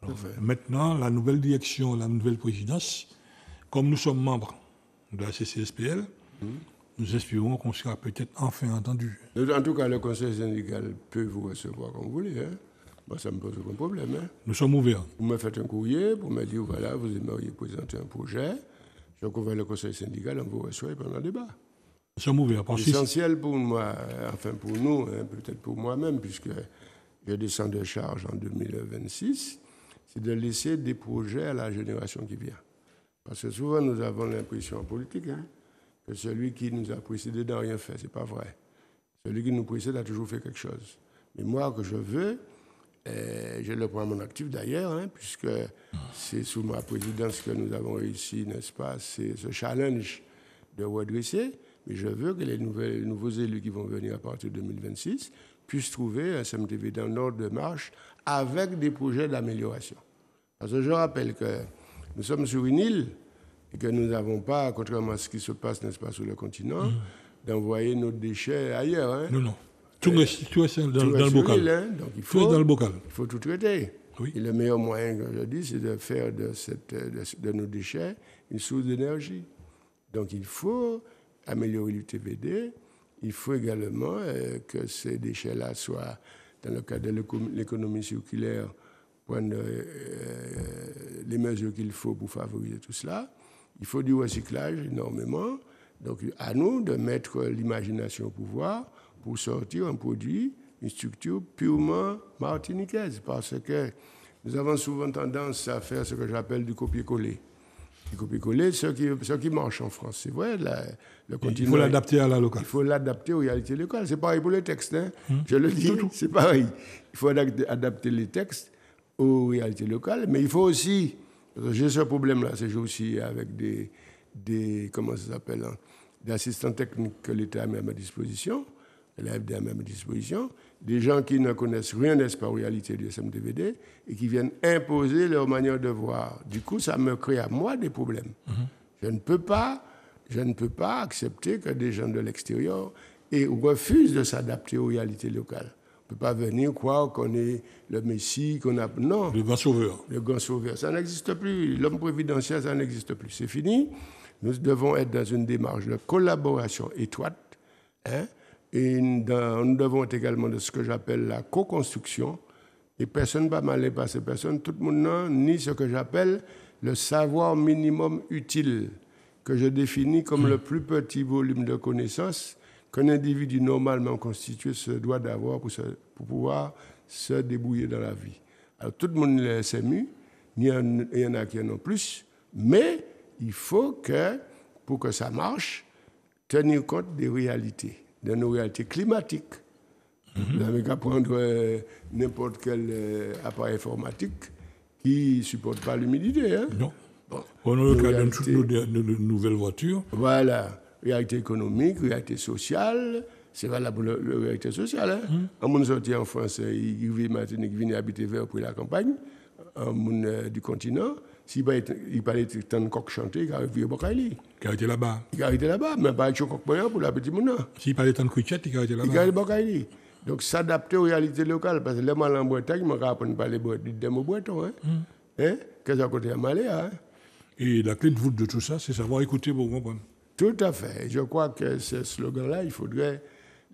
Alors, maintenant, la nouvelle direction, la nouvelle présidence, comme nous sommes membres de la CCSPL, nous espérons qu'on sera peut-être enfin entendu. En tout cas, le conseil syndical peut vous recevoir comme vous voulez. Hein. Moi, ça ne me pose aucun problème. Hein. Nous sommes ouverts. Vous me faites un courrier pour me dire, voilà, vous aimeriez présenter un projet. Je convainc le conseil syndical, on vous reçoit pendant le débat. Nous sommes ouverts. L'essentiel pour moi, enfin pour nous, hein, peut-être pour moi-même, puisque je descends de charge en 2026, c'est de laisser des projets à la génération qui vient. Parce que souvent, nous avons l'impression en politique que celui qui nous a précédé n'a rien fait. Ce n'est pas vrai. Celui qui nous précède a toujours fait quelque chose. Mais moi, que je veux, je le prends à mon actif d'ailleurs, puisque c'est sous ma présidence que nous avons réussi, n'est-ce pas, c'est ce challenge de redresser. Mais je veux que les nouveaux élus qui vont venir à partir de 2026 puissent trouver un SMTV dans l'ordre de marche avec des projets d'amélioration. Parce que je rappelle que nous sommes sur une île et que nous n'avons pas, contrairement à ce qui se passe, n'est-ce pas, sur le continent, d'envoyer nos déchets ailleurs. Hein. Non. Tout reste dans le bocal. Donc il faut, dans le bocal. Il faut tout traiter. Oui. Et le meilleur moyen, comme je dis, c'est de faire de nos déchets une source d'énergie. Donc il faut améliorer l'UTVD. Il faut également que ces déchets-là soient, dans le cadre de l'économie circulaire, prendre les mesures qu'il faut pour favoriser tout cela. Il faut du recyclage énormément. Donc, à nous de mettre l'imagination au pouvoir pour sortir un produit, une structure purement martiniquaise. Parce que nous avons souvent tendance à faire ce que j'appelle du copier-coller. Du copier-coller, ce qui marche en France. C'est vrai, le continent. Il faut l'adapter à la locale. Il faut l'adapter aux réalités locales. C'est pareil pour les textes. Hein. Je le dis, c'est pareil. Il faut adapter les textes aux réalités locales. Mais il faut aussi, j'ai ce problème-là, c'est aussi avec des comment ça s'appelle, hein, des assistants techniques que l'État a mis à ma disposition, l'AFD a mis à ma disposition, des gens qui ne connaissent rien, n'est-ce pas, aux réalités du SMDVD, et qui viennent imposer leur manière de voir. Du coup, ça me crée à moi des problèmes. Je ne peux pas accepter que des gens de l'extérieur refusent de s'adapter aux réalités locales. On ne peut pas venir croire qu'on est le Messie, qu'on a... Non. Le grand sauveur. Le grand sauveur. Ça n'existe plus. L'homme providentiel, ça n'existe plus. C'est fini. Nous devons être dans une démarche de collaboration étroite. Hein, et nous devons être également de ce que j'appelle la co-construction. Et personne ne va m'aller passer personne. Tout le monde n'a ni ce que j'appelle le savoir minimum utile, que je définis comme le plus petit volume de connaissances qu'un individu normalement constitué se doit d'avoir pour pouvoir se débrouiller dans la vie. Alors tout le monde n'est le SMU, il y en a qui en ont plus, mais il faut que, pour que ça marche, tenir compte des réalités, de nos réalités climatiques. Vous n'avez qu'à prendre n'importe quel appareil informatique qui ne supporte pas l'humidité. Hein? Non. Bon. On a le cas de toutes nos nouvelles voitures. Voilà. Réalité économique, réalité sociale, c'est valable pour la réalité sociale. Hein? Un monde sorti en France, il vit Martinique, il vient habiter vers pour la campagne, un monde du continent. S'il parlait de un coq chanté, il arrive à Bokaili. Il a été là-bas. Il a été là-bas, mais pas avec un coq moyen pour la petite monde. S'il parlait de cricket, il a été là-bas. Il a été Bokaili. Donc s'adapter aux réalités locales, parce que les mal en Bretagne, je ne apprendre pas les mots bretons. Hein? Hein? Qu'est-ce que côté Malais? Hein? Et la clé de voûte de tout ça, c'est savoir écouter pour comprendre. Tout à fait. Je crois que ce slogan-là, il faudrait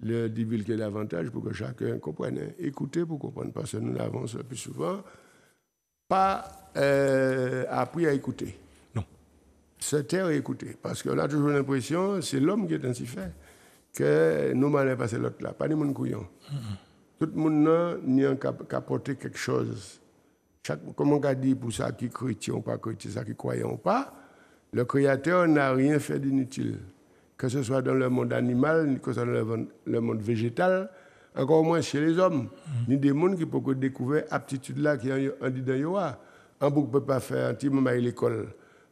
le divulguer davantage pour que chacun comprenne. Écouter pour comprendre, parce que nous n'avons le plus souvent pas appris à écouter. Non. Se taire et écouter. Parce qu'on a toujours l'impression, c'est l'homme qui est ainsi fait, que nous m'allons passer l'autre là, pas les gens couillons. Tout le monde n'a qu'à porter quelque chose. Comme on a dit pour ça qui chrétien ou pas chrétien, ça qui croyant ou pas, le Créateur n'a rien fait d'inutile. Que ce soit dans le monde animal, que ce soit dans le monde végétal, encore moins chez les hommes. Ni des mondes qui peuvent découvrir aptitude là qui ont dit dans Yoa. Un bouc ne peut pas faire un petit moment à l'école, ne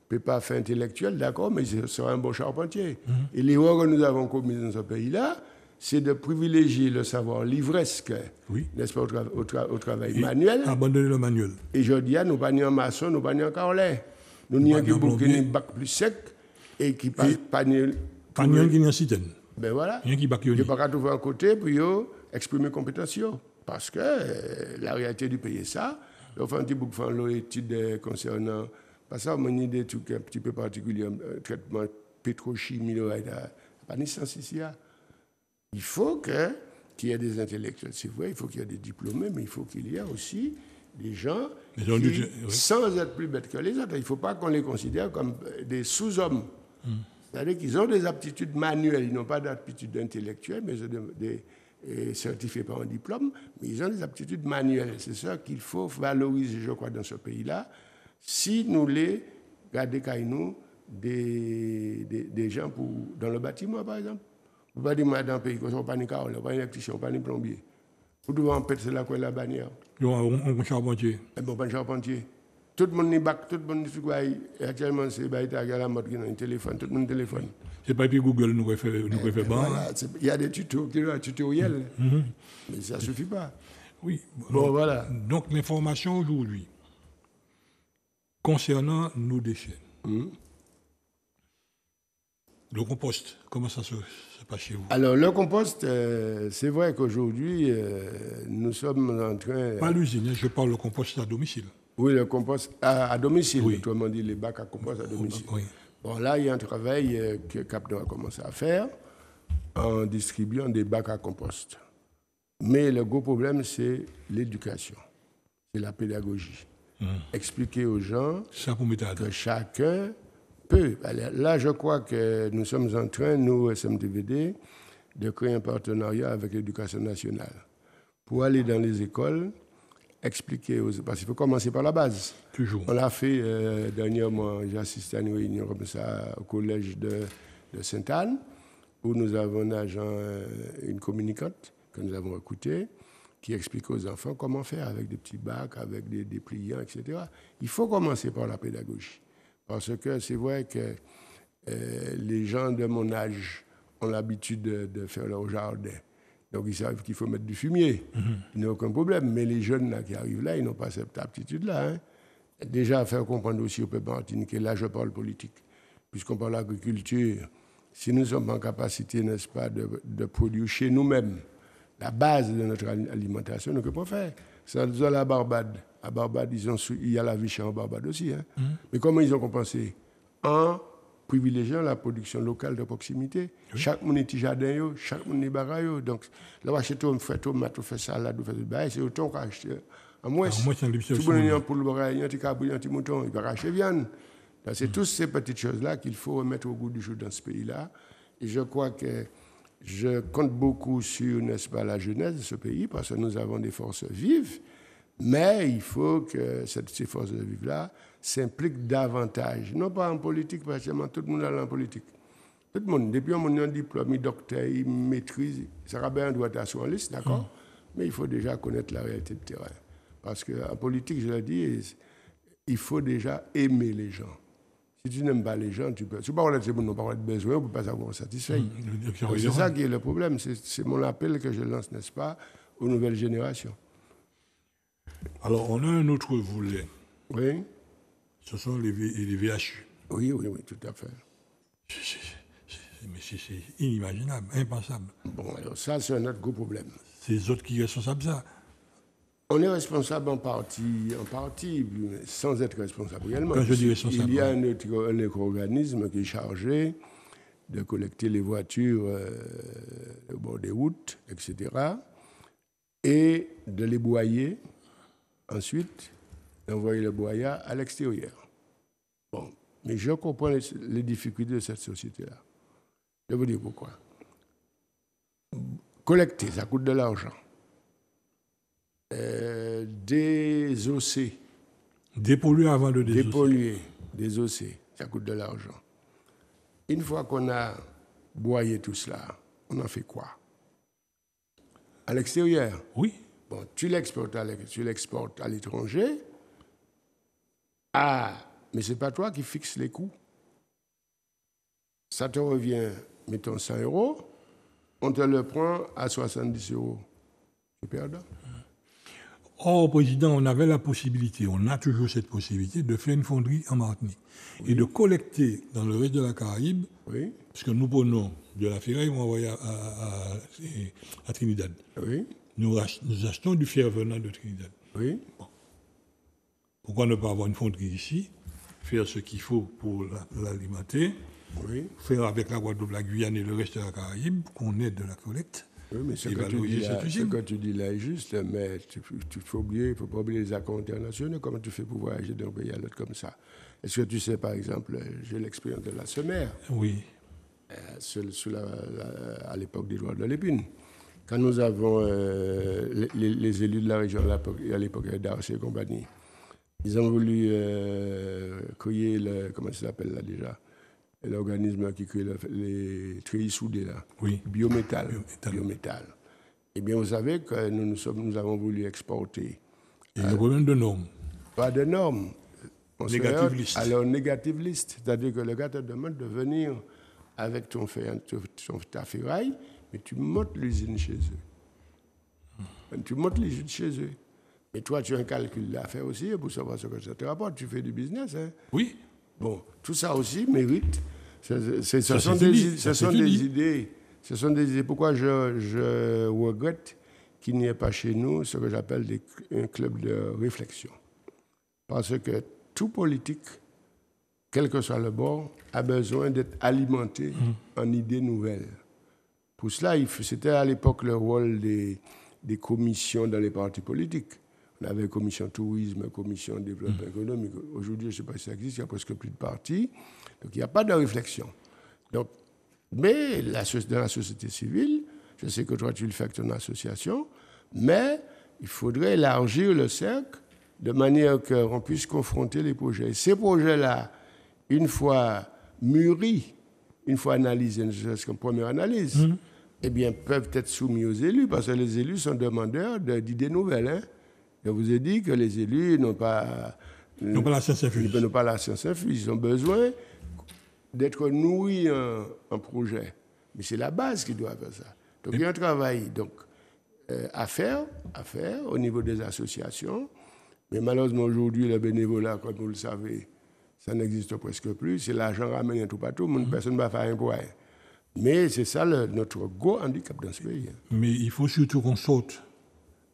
peut pas faire intellectuel, d'accord, mais ce sera un bon charpentier. Et l'erreur que nous avons commise dans ce pays-là, c'est de privilégier le savoir livresque, n'est-ce pas, au travail manuel. Abandonner le manuel. Et je dis, nous pas ni en maçon, nous pas ni en carrelet. Nous n'y avons qui bac plus sec et qui pas ni... Pas ni un qui n'y a citaine. Ben voilà. Rien qui bac il n'y a pas qu'à trouver un côté pour exprimer compétence. Parce que la réalité du pays est ça. On fait un petit bout de l'étude concernant... Parce que ça, on a des trucs un petit peu particuliers, traitement pétrochimie, pas ni sens ici. Il faut qu'il y ait des intellectuels, c'est vrai, il faut qu'il y ait des diplômés, mais il faut qu'il y ait aussi des gens qui, sans être plus bêtes que les autres, il ne faut pas qu'on les considère comme des sous-hommes. C'est-à-dire qu'ils ont des aptitudes manuelles, ils n'ont pas d'aptitudes intellectuelles, mais des certifiés par un diplôme, mais ils ont des aptitudes manuelles. C'est ça qu'il faut valoriser, je crois, dans ce pays-là, si nous les gardons des gens dans le bâtiment, par exemple. Vous ne pouvez pas dire dans un pays qu'on ne pas ni carole, pas ni électricien, pas ni plombier. Vous devez en péter là quoi la bannière. Un charpentier. Bon, pas un charpentier. Tout le monde n'y bac, tout le monde n'y fait. Actuellement, c'est la mode qui a un téléphone, tout le monde téléphone. C'est pas puis Google nous fait voilà, il y a des tutoriels, mais ça ne suffit pas. Oui. Bon, voilà. Donc, l'information aujourd'hui concernant nos déchets. Le compost, comment ça se passe chez vous? Alors, le compost, c'est vrai qu'aujourd'hui, nous sommes en train... Pas l'usine, je parle le compost à domicile. Oui, le compost à domicile, autrement dit, les bacs à compost à domicile. Oui. Bon, là, il y a un travail que Captain a commencé à faire en distribuant des bacs à compost. Mais le gros problème, c'est l'éducation, c'est la pédagogie. Expliquer aux gens que chacun Peu. Là, je crois que nous sommes en train, nous, SMTVD, de créer un partenariat avec l'Éducation nationale pour aller dans les écoles, expliquer parce qu'il faut commencer par la base. Toujours. On l'a fait dernièrement, j'ai assisté à une réunion comme ça au collège de Sainte-Anne, où nous avons un agent, une communicante que nous avons écoutée, qui explique aux enfants comment faire avec des petits bacs, avec des dépliants, etc. Il faut commencer par la pédagogie. Parce que c'est vrai que les gens de mon âge ont l'habitude de faire leur jardin. Donc, ils savent qu'il faut mettre du fumier. Il n'y a aucun problème. Mais les jeunes là, qui arrivent là, ils n'ont pas cette aptitude-là. Hein. Déjà, faire comprendre aussi au peuple martinique, que là, je parle politique. Puisqu'on parle d'agriculture, si nous sommes en capacité, n'est-ce pas, de produire chez nous-mêmes la base de notre alimentation, nous ne pouvons pas faire. C'est dans la Barbade. À Barbade, il y a la vie chère en Barbade aussi. Hein. Mais comment ils ont compensé? En privilégiant la production locale de proximité. Oui. Chaque monde est jardin, chaque monde est barayo. Donc, là, on achète un fait tomate, on fait salade, on fait du bail, c'est autant qu'on achète. En moins, si vous avez un poule, un petit cabri, un petit mouton, il va acheter viande. C'est toutes ces petites choses-là qu'il faut remettre au goût du jour dans ce pays-là. Et je crois que je compte beaucoup sur, n'est-ce pas, la jeunesse de ce pays, parce que nous avons des forces vives, mais il faut que ces forces vives-là s'impliquent davantage. Non pas en politique, parce que tout le monde est en politique. Tout le monde, depuis on a un diplôme, docteur, il maîtrise, ça va bien doit être sur la liste, d'accord? Mais il faut déjà connaître la réalité de terrain. Parce qu'en politique, je l'ai dit, il faut déjà aimer les gens. Si tu n'aimes pas les gens, tu peux. Si tu ne parles pas de besoin, on ne peut pas savoir satisfait. C'est ça qui est le problème. C'est mon appel que je lance, n'est-ce pas, aux nouvelles générations. Alors, on a un autre volet. Oui. Ce sont les VHU. Oui, tout à fait. Mais c'est inimaginable, impensable. Bon, alors ça, c'est un autre gros problème. C'est les autres qui sont responsables de ça. On est responsable en partie, mais sans être responsable réellement. Quand je dis responsable, il y a un autre organisme qui est chargé de collecter les voitures au bord des routes, etc., et de les broyer, ensuite d'envoyer le broyat à l'extérieur. Bon, mais je comprends les difficultés de cette société-là. Je vais vous dire pourquoi. Collecter, ça coûte de l'argent. Désosser. Dépolluer avant de désosser. Dépolluer, désosser, ça coûte de l'argent. Une fois qu'on a broyé tout cela, on en fait quoi? À l'extérieur? Oui. Bon, tu l'exportes à l'étranger. Ah, mais ce n'est pas toi qui fixes les coûts. Ça te revient, mettons 100 €, on te le prend à 70 €. Tu perds. Or, Président, on avait la possibilité, on a toujours cette possibilité de faire une fonderie en Martinique et de collecter dans le reste de la Caraïbe, parce que nous prenons de la ferraille, on envoie à Trinidad. Oui. Nous achetons du fer venant de Trinidad. Oui. Bon. Pourquoi ne pas avoir une fonderie ici, faire ce qu'il faut pour l'alimenter, faire avec la Guadeloupe, la Guyane et le reste de la Caraïbe, qu'on aide de la collecte. Oui, mais ce que tu dis là est juste, mais il ne faut pas oublier les accords internationaux. Comment tu fais pour voyager d'un pays à l'autre comme ça? Est-ce que tu sais, par exemple, j'ai l'expérience de la Semer. Oui. À l'époque d'Édouard de Lépine. Quand nous avons les élus de la région à l'époque d'Arche et compagnie, ils ont voulu créer comment ça s'appelle là déjà? L'organisme qui crée les treillis soudés, là. Oui. Biométal. Eh bien, vous savez que nous avons voulu exporter. Il y a un problème de normes. Pas de normes. Négative list. Alors, négative list. C'est-à-dire que le gars te demande de venir avec ta ferraille, mais tu montes l'usine chez eux. Tu montes l'usine chez eux. Mais toi, tu as un calcul à faire aussi pour savoir ce que ça te rapporte. Tu fais du business, hein? Oui. Bon, tout ça aussi mérite. Ce sont des idées. Pourquoi je regrette qu'il n'y ait pas chez nous ce que j'appelle un club de réflexion. Parce que tout politique, quel que soit le bord, a besoin d'être alimenté en idées nouvelles. Pour cela, c'était à l'époque le rôle des commissions dans les partis politiques. On avait commission tourisme, commission développement économique. Aujourd'hui, je ne sais pas si ça existe, il n'y a presque plus de partis. Donc, il n'y a pas de réflexion. Donc, mais dans la société civile, je sais que toi, tu le fais avec ton association, mais il faudrait élargir le cercle de manière qu'on puisse confronter les projets. Et ces projets-là, une fois mûris, une fois analysés, ne serait-ce qu'une première analyse, eh bien, peuvent être soumis aux élus, parce que les élus sont demandeurs d'idées nouvelles. Hein. Je vous ai dit que les élus n'ont pas la science infuse. Ils n'ont pas la science infuse. Ils ont besoin d'être nourris en projet. Mais c'est la base qui doit faire ça. Donc, il y a un travail à faire au niveau des associations. Mais malheureusement, aujourd'hui, le bénévolat, comme vous le savez, ça n'existe presque plus. C'est l'argent ramené un tout partout. Personne ne va faire un pour rien. Mais c'est ça notre gros handicap dans ce pays. Mais il faut surtout qu'on saute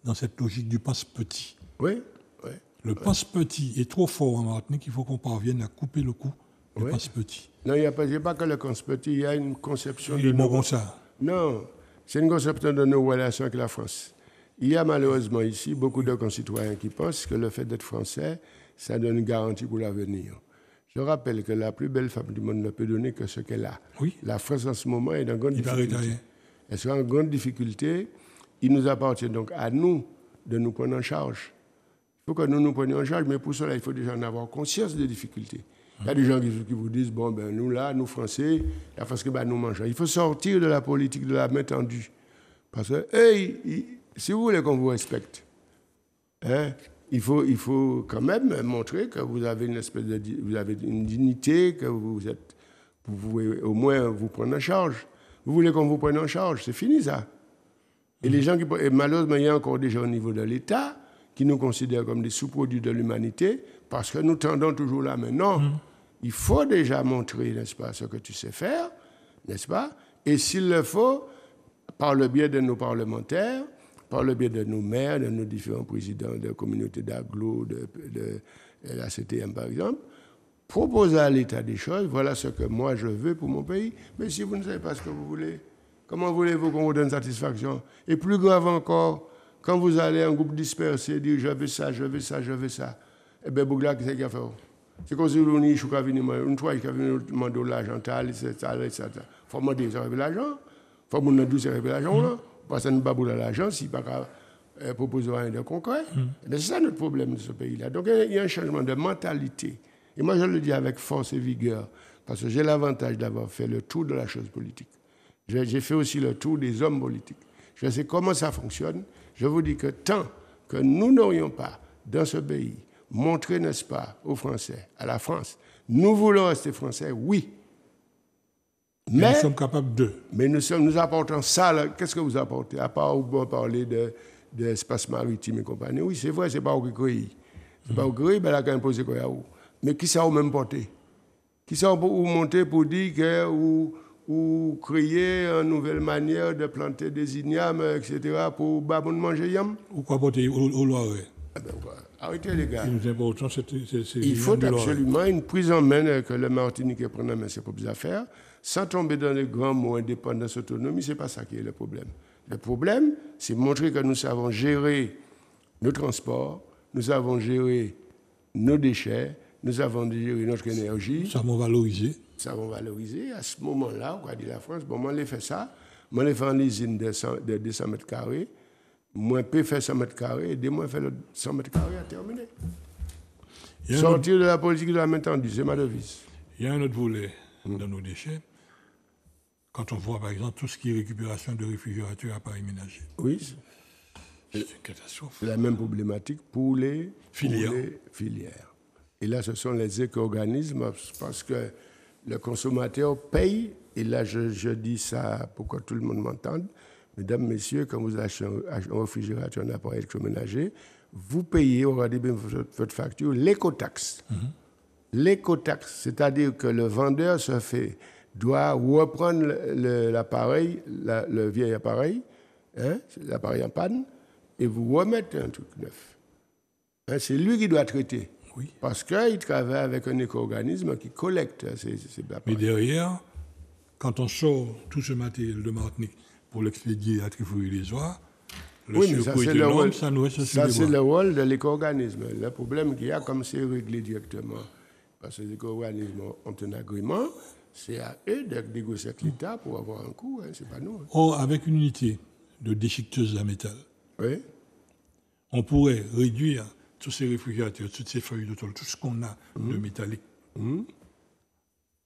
dans cette logique du passe-petit. Oui. Le passe-petit est trop fort en Martinique, il faut qu'on parvienne à couper le cou du passe-petit. Non, il n'y a pas que le passe-petit, il y a une conception de... comme ça. Non, c'est une conception de nos relations avec la France. Il y a malheureusement ici beaucoup de concitoyens qui pensent que le fait d'être français, ça donne une garantie pour l'avenir. Je rappelle que la plus belle femme du monde ne peut donner que ce qu'elle a. Oui. La France en ce moment est dans grande difficulté. Elle sera en grande difficulté. Il nous appartient donc à nous de nous prendre en charge. Il faut que nous nous prenions en charge, mais pour cela, il faut déjà en avoir conscience des difficultés. Il y a des gens qui vous disent, bon, ben nous là, nous Français, la France que nous mangeons. Il faut sortir de la politique de la main tendue. Parce que, si vous voulez qu'on vous respecte, hein, il faut quand même montrer que vous avez vous avez une dignité, que vous pouvez au moins vous prendre en charge. Vous voulez qu'on vous prenne en charge, c'est fini ça. Et les gens et malheureusement, il y a encore des gens au niveau de l'État qui nous considèrent comme des sous-produits de l'humanité parce que nous tendons toujours la main. Non, il faut déjà montrer, n'est-ce pas, ce que tu sais faire, n'est-ce pas? Et s'il le faut, par le biais de nos parlementaires, par le biais de nos maires, de nos différents présidents de communautés d'agglo, de la CTM par exemple, proposer à l'État des choses, voilà ce que moi je veux pour mon pays. Mais si vous ne savez pas ce que vous voulez, comment voulez-vous qu'on vous donne satisfaction? Et plus grave encore, quand vous allez en groupe dispersé, dire je veux ça, je veux ça, je veux ça, eh bien, Bougla, qu'est-ce qu'il a fait? C'est comme si vous venez, je suis venu, une fois, je suis venu demander l'argent, etc. Il faut demander l'argent, il faut demander l'argent, là. Parce que nous ne pas l'argent s'il n'y a pas proposer rien de concret. C'est ça notre problème de ce pays-là. Donc il y a un changement de mentalité. Et moi je le dis avec force et vigueur, parce que j'ai l'avantage d'avoir fait le tour de la chose politique. J'ai fait aussi le tour des hommes politiques. Je sais comment ça fonctionne. Je vous dis que tant que nous n'aurions pas, dans ce pays, montré, n'est-ce pas, aux Français, à la France, nous voulons rester Français, oui. Mais nous sommes capables de. Mais nous apportons ça. Là. Qu'est-ce que vous apportez? À part vous parler d'espace maritime et compagnie. Oui, c'est vrai, c'est pas au créer. C'est pas au créer, ben là, quand même posé quoi. Mais qui ça vous même porté? Qui ça vous monter pour dire que ou créer une nouvelle manière de planter des ignames, etc., pour babon manger yam? Ou quoi porter au Loiret? Arrêtez les gars. Il faut absolument une prise en main que le Martinique prenne en main ses propres affaires. Sans tomber dans les grands mots indépendance, autonomie, ce n'est pas ça qui est le problème. Le problème, c'est montrer que nous savons gérer nos transports, nous savons gérer nos déchets, nous savons gérer notre énergie. Nous savons valoriser. Nous savons valoriser. À ce moment-là, on va dire la France, bon, moi, je fais ça. Moi, je fais une usine de 200 mètres carrés. Moi, je peux faire 100 mètres carrés, et moi, je fais le 100 mètres carrés à terminer. Sortir de la politique de la main tendue, c'est ma devise. Il y a un autre volet dans nos déchets. Quand on voit, par exemple, tout ce qui est récupération de réfrigérateurs à appareils ménagers. Oui. C'est une catastrophe. C'est la même problématique pour les filières. Et là, ce sont les éco-organismes, parce que le consommateur paye, et là, je dis ça pour que tout le monde m'entende. Mesdames, messieurs, quand vous achetez un réfrigérateur, un appareil électroménager, vous payez, au regardez bien votre facture, l'écotaxe. L'écotaxe, c'est-à-dire que le vendeur doit reprendre l'appareil, le vieil appareil, hein, l'appareil en panne, et vous remettre un truc neuf. Hein, c'est lui qui doit traiter. Oui. Parce qu'il travaille avec un éco-organisme qui collecte ces appareils. Mais derrière, quand on sort tout ce matériel de Martinique pour l'expédier à Trifouille-les-Oies, Oui, mais ça, surcoût c'est est le énorme, rôle, ça nous reste sur ça, les c'est bras. le rôle de l'éco-organisme. Le problème qu'il y a, comme c'est réglé directement, parce que les éco-organismes ont un agrément, c'est à eux de négocier avec l'État pour avoir un coût, hein, c'est pas nous. Hein. Or, avec une unité de déchiqueteuse à métal, Oui, on pourrait réduire tous ces réfrigérateurs, toutes ces feuilles de tôle, tout ce qu'on a de métallique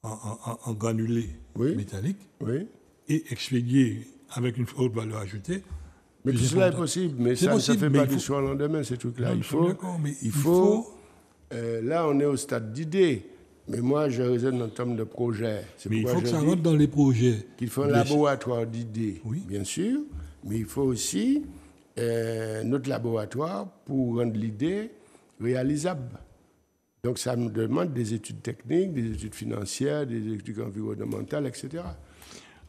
en granulés Oui. métalliques oui. et expédier avec une haute valeur ajoutée. Mais plus tout cela est importante. possible, mais C'est ça ne possible, fait mais pas il du faut- soir au lendemain, ces trucs-là. Non, Il nous sommes faut, d'accord, mais il il faut, faut- là, on est au stade d'idée, mais moi, je raisonne en termes de projet. C'est Mais il pourquoi faut que je ça dis rentre dans les projets. qu'il faut un de- laboratoire d'idées, Oui. bien sûr, mais il faut aussi notre laboratoire pour rendre l'idée réalisable. Donc, ça nous demande des études techniques, des études financières, des études environnementales, etc.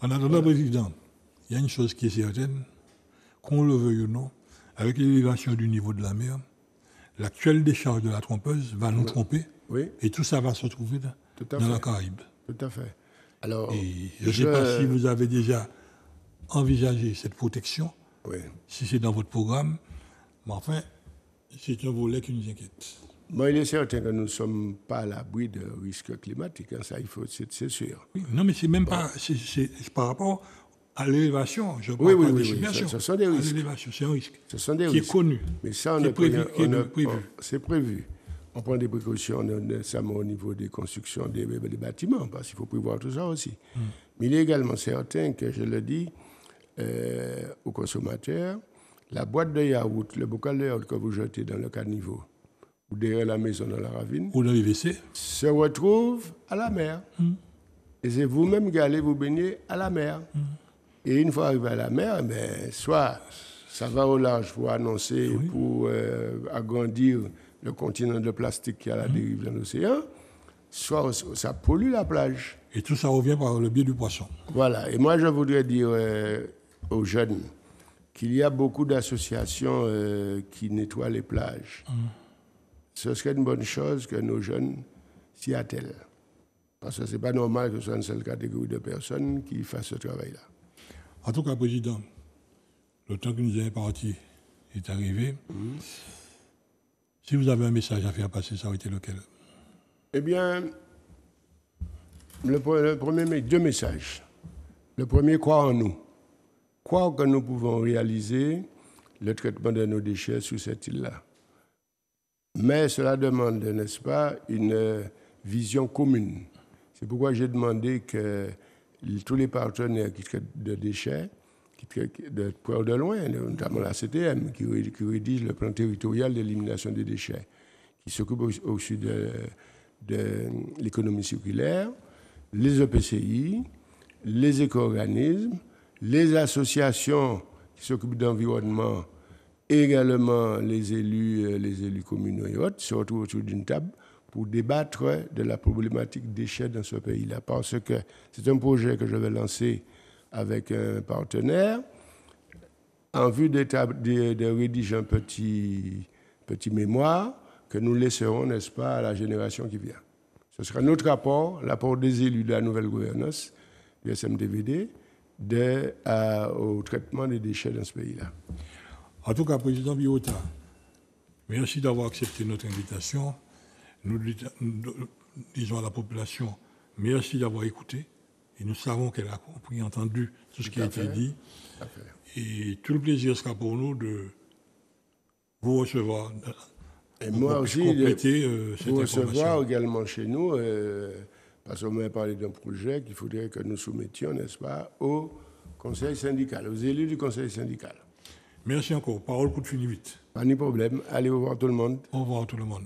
En attendant, Président, il y a une chose qui est certaine, qu'on le veuille ou non, avec l'élévation du niveau de la mer, l'actuelle décharge de la trompeuse va nous tromper Oui, et tout ça va se retrouver Tout à dans fait. la Caraïbe. tout à fait. Alors, Et je ne sais pas si vous avez déjà envisagé cette protection, oui. si c'est dans votre programme, mais enfin, c'est un volet qui nous inquiète. Bon, il est certain que nous ne sommes pas à l'abri de risques climatiques, hein, ça, c'est sûr. Oui, non, mais c'est même pas. C'est par rapport à l'élévation. Je parle Oui, oui, pas de oui, submersion. ce sont des À risques. l'élévation, c'est un risque. Ce sont des qui risques. est connu. Mais ça, on qui ne est prévu. peut Qui est rien- prévu. c'est prévu. On prend des précautions, notamment au niveau des constructions des bâtiments, parce qu'il faut prévoir tout ça aussi. Mais il est également certain que, je le dis aux consommateurs, la boîte de yaourt, le bocal de yaourt que vous jetez dans le caniveau, ou derrière la maison dans la ravine, Ou dans les WC. se retrouve à la mer. Et c'est vous-même qui allez vous baigner à la mer. Et une fois arrivé à la mer, ben, soit ça va au large pour annoncer, pour agrandir le continent de plastique qui est à la dérive dans l'océan, soit ça pollue la plage. Et tout ça revient par le biais du poisson. Voilà. Et moi, je voudrais dire aux jeunes qu'il y a beaucoup d'associations qui nettoient les plages. Ce serait une bonne chose que nos jeunes s'y attellent. Parce que ce n'est pas normal que ce soit une seule catégorie de personnes qui fassent ce travail-là. En tout cas, Président, le temps que nous est imparti est arrivé. Si vous avez un message à faire passer, ça aurait été lequel? Eh bien, le premier, deux messages. Le premier, croire en nous. Croire que nous pouvons réaliser le traitement de nos déchets sur cette île-là. Mais cela demande, n'est-ce pas, une vision commune. C'est pourquoi j'ai demandé que tous les partenaires qui traitent de déchets, qui traitent de près ou de loin, notamment la CTM, qui rédige le plan territorial d'élimination des déchets, qui s'occupe aussi de l'économie circulaire, les EPCI, les éco-organismes, les associations qui s'occupent d'environnement, et également les élus communaux et autres, se retrouvent autour d'une table pour débattre de la problématique des déchets dans ce pays-là. Parce que c'est un projet que je vais lancer avec un partenaire en vue de rédiger un petit mémoire que nous laisserons, n'est-ce pas, à la génération qui vient. Ce sera notre apport, l'apport des élus de la nouvelle gouvernance du SMDVD au traitement des déchets dans ce pays-là. En tout cas, Président Biota, merci d'avoir accepté notre invitation. Nous disons à la population, merci d'avoir écouté. Et nous savons qu'elle a compris, entendu tout ce qui a été dit. Et tout le plaisir sera pour nous de vous recevoir. Et moi aussi, compléter cette vous information. recevoir également chez nous, parce qu'on m'a parlé d'un projet qu'il faudrait que nous soumettions, n'est-ce pas, au conseil syndical, aux élus du conseil syndical. Merci encore. Parole coup de fini vite. Pas de problème. Allez, au revoir tout le monde. Au revoir tout le monde.